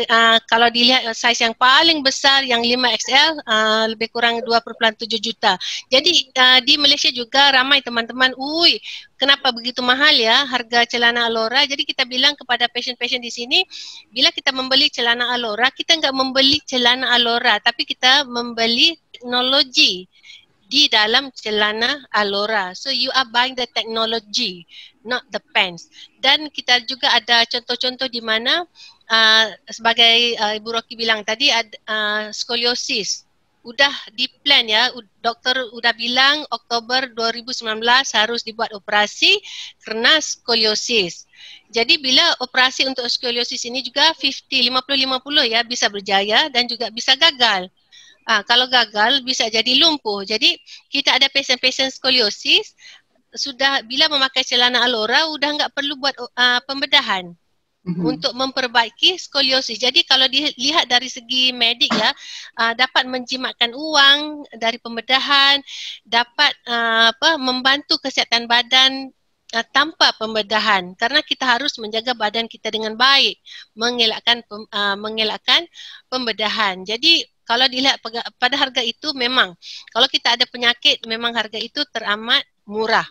kalau dilihat saiz yang paling besar yang 5XL lebih kurang 2,7 juta. Jadi di Malaysia juga ramai teman-teman, kenapa begitu mahal ya harga celana Alora? Jadi kita bilang kepada pasien-pasien di sini, bila kita membeli celana Alora, kita enggak membeli celana Alora, tapi kita membeli teknologi di dalam celana Alora. So you are buying the technology, not the pants. Dan kita juga ada contoh-contoh di mana sebagai Ibu Rocky bilang tadi skoliosis. Udah di plan ya, doktor udah bilang Oktober 2019 harus dibuat operasi karena skoliosis. Jadi bila operasi untuk skoliosis ini juga 50-50 ya, bisa berjaya dan juga bisa gagal. Kalau gagal bisa jadi lumpuh. Jadi kita ada pasien-pasien skoliosis sudah bila memakai celana Alora udah nggak perlu buat pembedahan. untuk memperbaiki skoliosis. Jadi kalau dilihat dari segi medik ya, dapat menjimatkan uang dari pembedahan, dapat membantu kesihatan badan tanpa pembedahan, karena kita harus menjaga badan kita dengan baik, mengelakkan pembedahan. Jadi kalau dilihat pada harga itu, memang kalau kita ada penyakit, memang harga itu teramat murah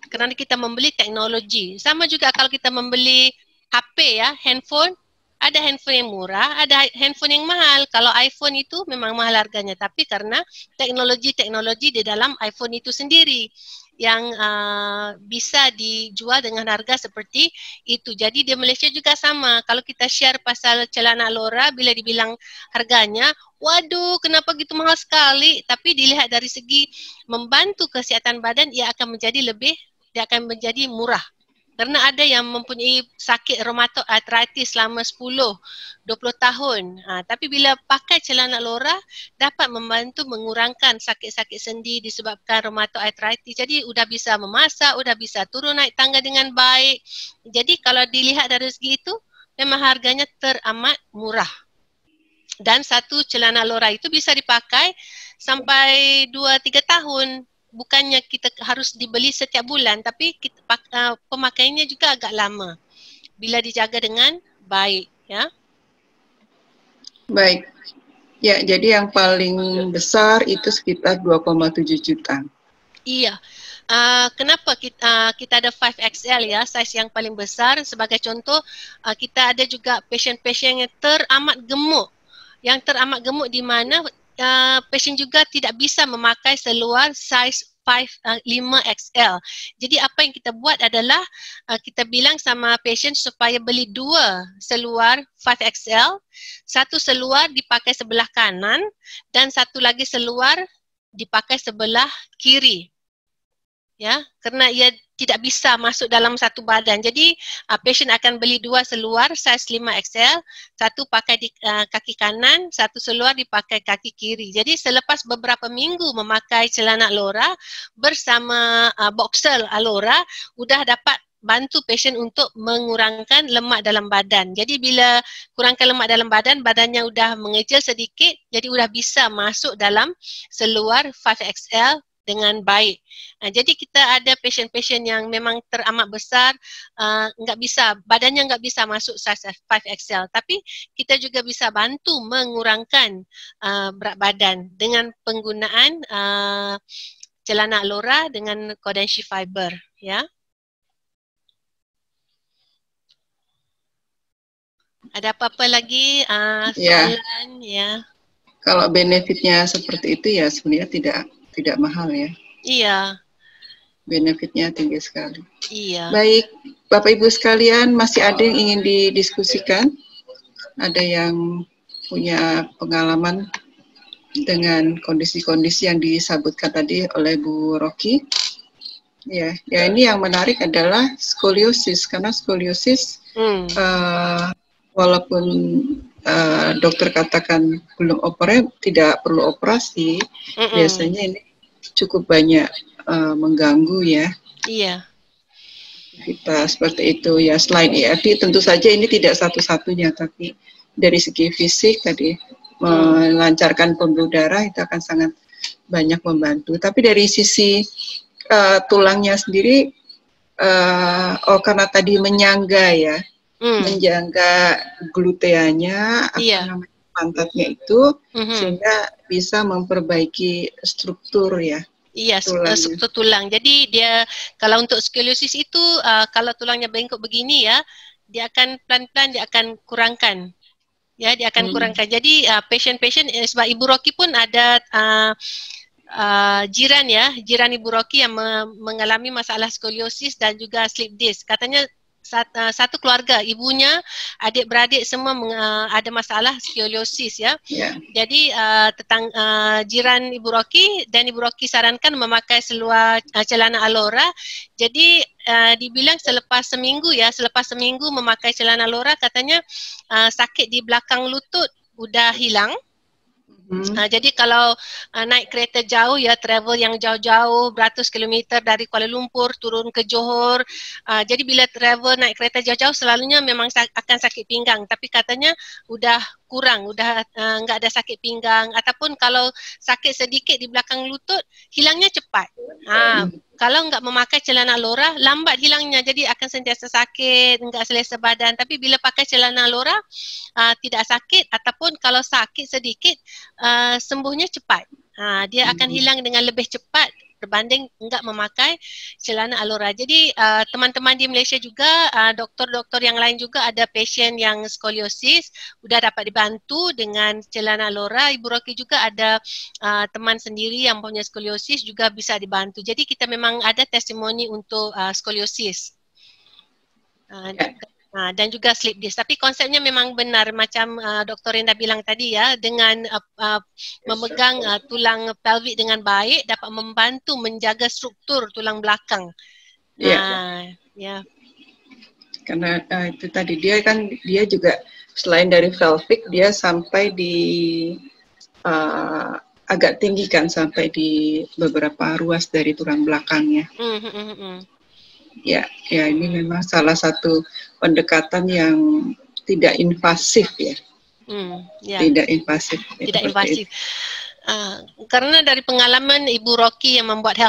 kerana kita membeli teknologi. Sama juga kalau kita membeli HP ya, handphone, ada handphone yang murah, ada handphone yang mahal. Kalau iPhone itu memang mahal harganya, tapi karena teknologi-teknologi di dalam iPhone itu sendiri yang bisa dijual dengan harga seperti itu. Jadi di Malaysia juga sama. Kalau kita share pasal celana Lora, bila dibilang harganya, waduh kenapa gitu mahal sekali, tapi dilihat dari segi membantu kesihatan badan, ia akan menjadi murah. Karena ada yang mempunyai sakit rheumatoid arthritis selama 10-20 tahun. Tapi bila pakai celana Lora, dapat membantu mengurangkan sakit-sakit sendi disebabkan rheumatoid arthritis. Jadi sudah bisa memasak, sudah bisa turun naik tangga dengan baik. Jadi kalau dilihat dari segi itu, memang harganya teramat murah. Dan satu celana Lora itu bisa dipakai sampai 2-3 tahun. Bukannya kita harus dibeli setiap bulan, tapi pemakaiannya juga agak lama bila dijaga dengan baik, ya. Baik. Ya, jadi yang paling besar itu sekitar 2,7 juta. Iya. Kenapa kita ada 5XL ya, size yang paling besar. Sebagai contoh, kita ada juga pasien-pasien yang teramat gemuk. Yang teramat gemuk di mana pasien juga tidak bisa memakai seluar size 5XL. Jadi apa yang kita buat adalah kita bilang sama pasien supaya beli 2 seluar 5XL, satu seluar dipakai sebelah kanan dan satu lagi seluar dipakai sebelah kiri. Ya, karena ia tidak bisa masuk dalam satu badan. Jadi pasien akan beli 2 seluar size 5XL, satu pakai di kaki kanan, satu seluar dipakai kaki kiri. Jadi selepas beberapa minggu memakai celana Lora bersama boxer Lora, sudah dapat bantu pasien untuk mengurangkan lemak dalam badan. Jadi bila kurangkan lemak dalam badan, badannya sudah mengecil sedikit, jadi sudah bisa masuk dalam seluar 5XL dengan baik. Jadi kita ada pasien-pasien yang memang teramat besar, badannya nggak bisa masuk size 5XL, tapi kita juga bisa bantu mengurangkan berat badan dengan penggunaan celana Lora dengan Kodenshi fiber, ya. Ada apa-apa lagi soalan ya? Kalau benefitnya seperti itu ya sebenarnya tidak mahal ya. Iya. Benefitnya tinggi sekali. Iya. Baik, Bapak Ibu sekalian, masih ada yang ingin didiskusikan? Ada yang punya pengalaman dengan kondisi-kondisi yang disebutkan tadi oleh Bu Rocky? Ya, ini yang menarik adalah skoliosis, karena skoliosis walaupun dokter katakan tidak perlu operasi, biasanya ini cukup banyak mengganggu ya. Iya. Kita seperti itu ya. Selain ERD tentu saja ini tidak satu-satunya, tapi dari segi fisik tadi melancarkan pembuluh darah itu akan sangat banyak membantu. Tapi dari sisi tulangnya sendiri, karena tadi menyangga ya. Menjaga gluteanya, namanya pantatnya itu, sehingga bisa memperbaiki struktur ya. Iya, struktur tulang. Jadi dia kalau untuk skoliosis itu kalau tulangnya bengkok begini ya, dia akan pelan-pelan dia akan kurangkan. Ya, dia akan kurangkan. Jadi pasien-pasien sebab Ibu Rocky pun ada jiran Ibu Rocky yang mengalami masalah skoliosis dan juga slip disc. Katanya satu keluarga, ibunya, adik-beradik semua ada masalah skoliosis ya. Jadi jiran Ibu Rocky dan Ibu Rocky sarankan memakai seluar celana Lora. Jadi dibilang selepas seminggu memakai celana Lora, katanya sakit di belakang lutut udah hilang. Jadi kalau naik kereta jauh ya, travel yang jauh-jauh beratus kilometer dari Kuala Lumpur turun ke Johor, jadi bila travel naik kereta jauh-jauh selalunya memang akan sakit pinggang, tapi katanya udah kurang, udah enggak ada sakit pinggang, ataupun kalau sakit sedikit di belakang lutut hilangnya cepat. Kalau enggak memakai celana lora lambat hilangnya, jadi akan sentiasa sakit, enggak selesa badan. Tapi bila pakai celana lora tidak sakit, ataupun kalau sakit sedikit sembuhnya cepat. Dia akan hilang dengan lebih cepat berbanding enggak memakai celana alora. Jadi teman-teman di Malaysia juga, doktor-doktor yang lain juga ada pasien yang skoliosis sudah dapat dibantu dengan celana alora. Ibu Rocky juga ada teman sendiri yang punya skoliosis juga bisa dibantu. Jadi kita memang ada testimoni untuk skoliosis. Dan juga slip disc. Tapi konsepnya memang benar macam Dr. Renda bilang tadi ya, dengan memegang tulang pelvik dengan baik dapat membantu menjaga struktur tulang belakang. Karena itu tadi dia juga selain dari pelvic dia sampai di agak tinggi kan, sampai di beberapa ruas dari tulang belakangnya. Ya, ini memang salah satu pendekatan yang tidak invasif ya. Tidak invasif. Tidak invasif. Karena dari pengalaman Ibu Rocky yang membuat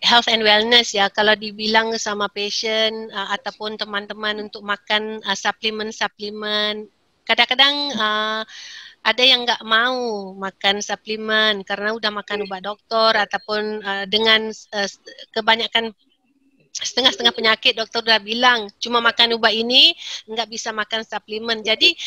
health and wellness ya, kalau dibilang sama patient ataupun teman-teman untuk makan suplemen, kadang-kadang ada yang nggak mau makan suplemen karena udah makan ubat doktor, ataupun dengan kebanyakan setengah-setengah penyakit doktor dah bilang cuma makan ubat ini, nggak bisa makan suplemen. Jadi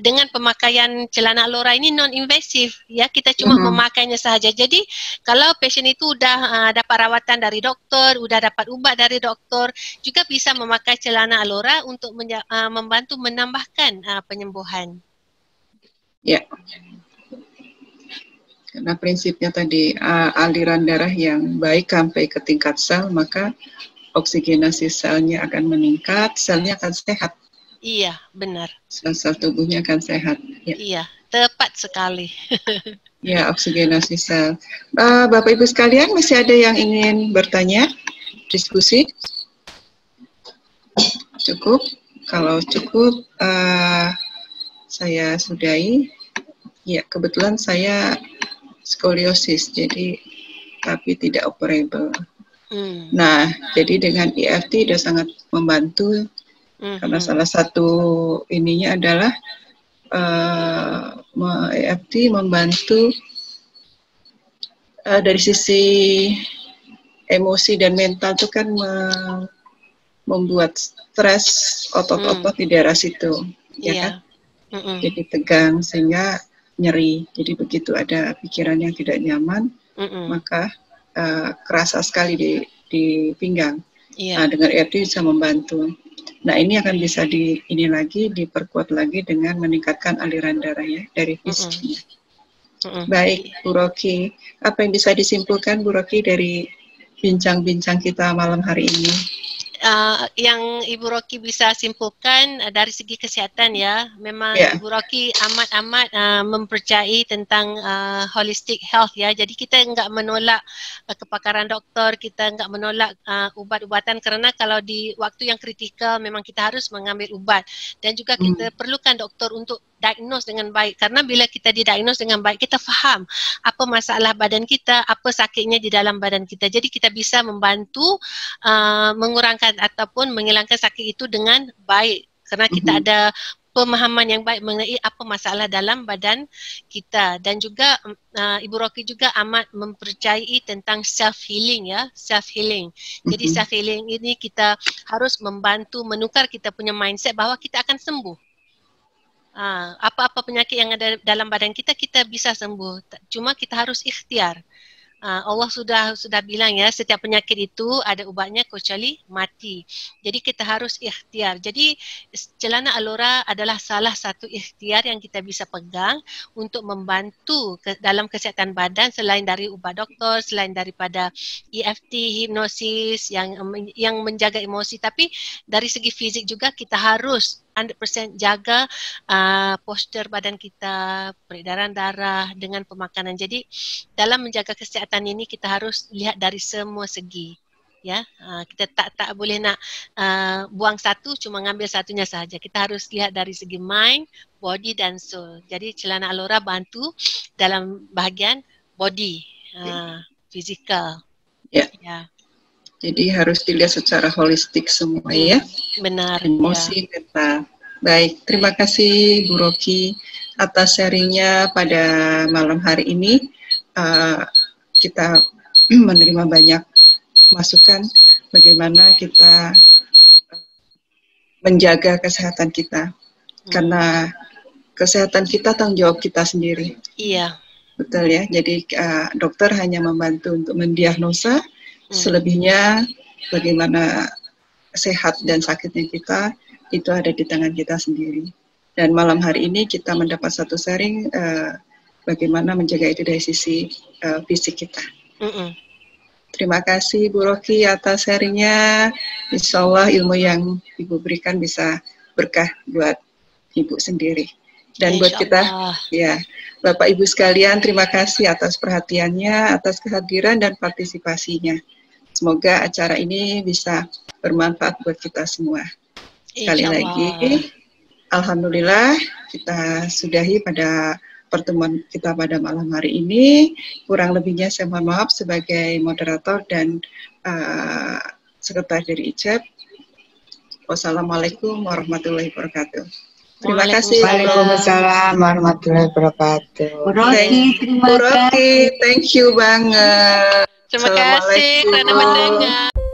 dengan pemakaian celana alora ini non-invasif ya, kita cuma memakainya sahaja. Jadi kalau pasien itu udah dapat rawatan dari doktor, udah dapat ubat dari doktor, juga bisa memakai celana alora untuk membantu menambahkan penyembuhan. Ya. Karena prinsipnya tadi aliran darah yang baik sampai ke tingkat sel, maka oksigenasi selnya akan meningkat, selnya akan sehat. Iya, benar. Sel-sel tubuhnya akan sehat. Ya. Iya, tepat sekali. Ya, oksigenasi sel. Bapak Ibu sekalian, masih ada yang ingin bertanya? Diskusi? Cukup? Kalau cukup, saya sudahi. Ya, kebetulan saya skoliosis, jadi tapi tidak operable. Nah, jadi dengan EFT sudah sangat membantu, karena salah satu ininya adalah EFT membantu dari sisi emosi dan mental itu kan membuat stres otot-otot di daerah situ, ya kan? Jadi tegang sehingga nyeri. Jadi begitu ada pikiran yang tidak nyaman, maka kerasa sekali di pinggang. Nah, dengan EFT bisa membantu. Nah, ini akan bisa diperkuat lagi dengan meningkatkan aliran darah ya dari fisiknya. Baik, Bu Rocky, apa yang bisa disimpulkan Bu Rocky dari bincang-bincang kita malam hari ini? Yang Ibu Rocky bisa simpulkan dari segi kesihatan ya, memang Ibu Rocky amat-amat mempercayai tentang holistic health ya. Jadi kita enggak menolak kepakaran doktor, kita enggak menolak ubat-ubatan, karena kalau di waktu yang kritikal memang kita harus mengambil ubat, dan juga kita perlukan doktor untuk diagnose dengan baik, karena bila kita didiagnose dengan baik, kita faham apa masalah badan kita, apa sakitnya di dalam badan kita. Jadi kita bisa membantu mengurangkan ataupun menghilangkan sakit itu dengan baik, karena kita ada pemahaman yang baik mengenai apa masalah dalam badan kita. Dan juga Ibu Rocky juga amat mempercayai tentang self healing ya, self healing. Jadi self healing ini kita harus membantu menukar kita punya mindset bahawa kita akan sembuh. Apa-apa penyakit yang ada dalam badan kita, kita bisa sembuh. Cuma kita harus ikhtiar. Allah sudah bilang ya, setiap penyakit itu ada ubatnya kecuali mati. Jadi kita harus ikhtiar. Jadi celana alora adalah salah satu ikhtiar yang kita bisa pegang untuk membantu dalam kesihatan badan, selain dari ubat doktor, selain daripada EFT, hipnosis yang menjaga emosi, tapi dari segi fisik juga kita harus 100% jaga postur badan kita, peredaran darah dengan pemakanan. Jadi dalam menjaga kesihatan ini kita harus lihat dari semua segi. Ya, kita tak boleh nak buang satu, cuma ngambil satunya saja. Kita harus lihat dari segi mind, body dan soul. Jadi celana Alora bantu dalam bahagian body, fizikal. Ya. Ya. Jadi harus dilihat secara holistik semua ya. Benar. Emosi, mental. Baik, terima kasih Bu Rocky atas sharingnya pada malam hari ini. Kita menerima banyak masukan bagaimana kita menjaga kesehatan kita. Karena kesehatan kita tanggung jawab kita sendiri. Iya. Betul ya. Jadi dokter hanya membantu untuk mendiagnosa. Selebihnya bagaimana sehat dan sakitnya kita itu ada di tangan kita sendiri. Dan malam hari ini kita mendapat satu sharing bagaimana menjaga itu dari sisi fisik kita. Terima kasih Bu Rocky atas sharingnya. Insya Allah ilmu yang Ibu berikan bisa berkah buat Ibu sendiri. Dan buat kita, ya Bapak Ibu sekalian, terima kasih atas perhatiannya, atas kehadiran dan partisipasinya. Semoga acara ini bisa bermanfaat buat kita semua. Sekali lagi, alhamdulillah kita sudahi pada pertemuan kita pada malam hari ini. Kurang lebihnya saya mohon maaf sebagai moderator dan sekretaris dari ICEP. Wassalamualaikum warahmatullahi wabarakatuh. Terima kasih. Waalaikumsalam warahmatullahi wabarakatuh. Bu Rocky, thank you banget. Terima kasih kerana mendengar.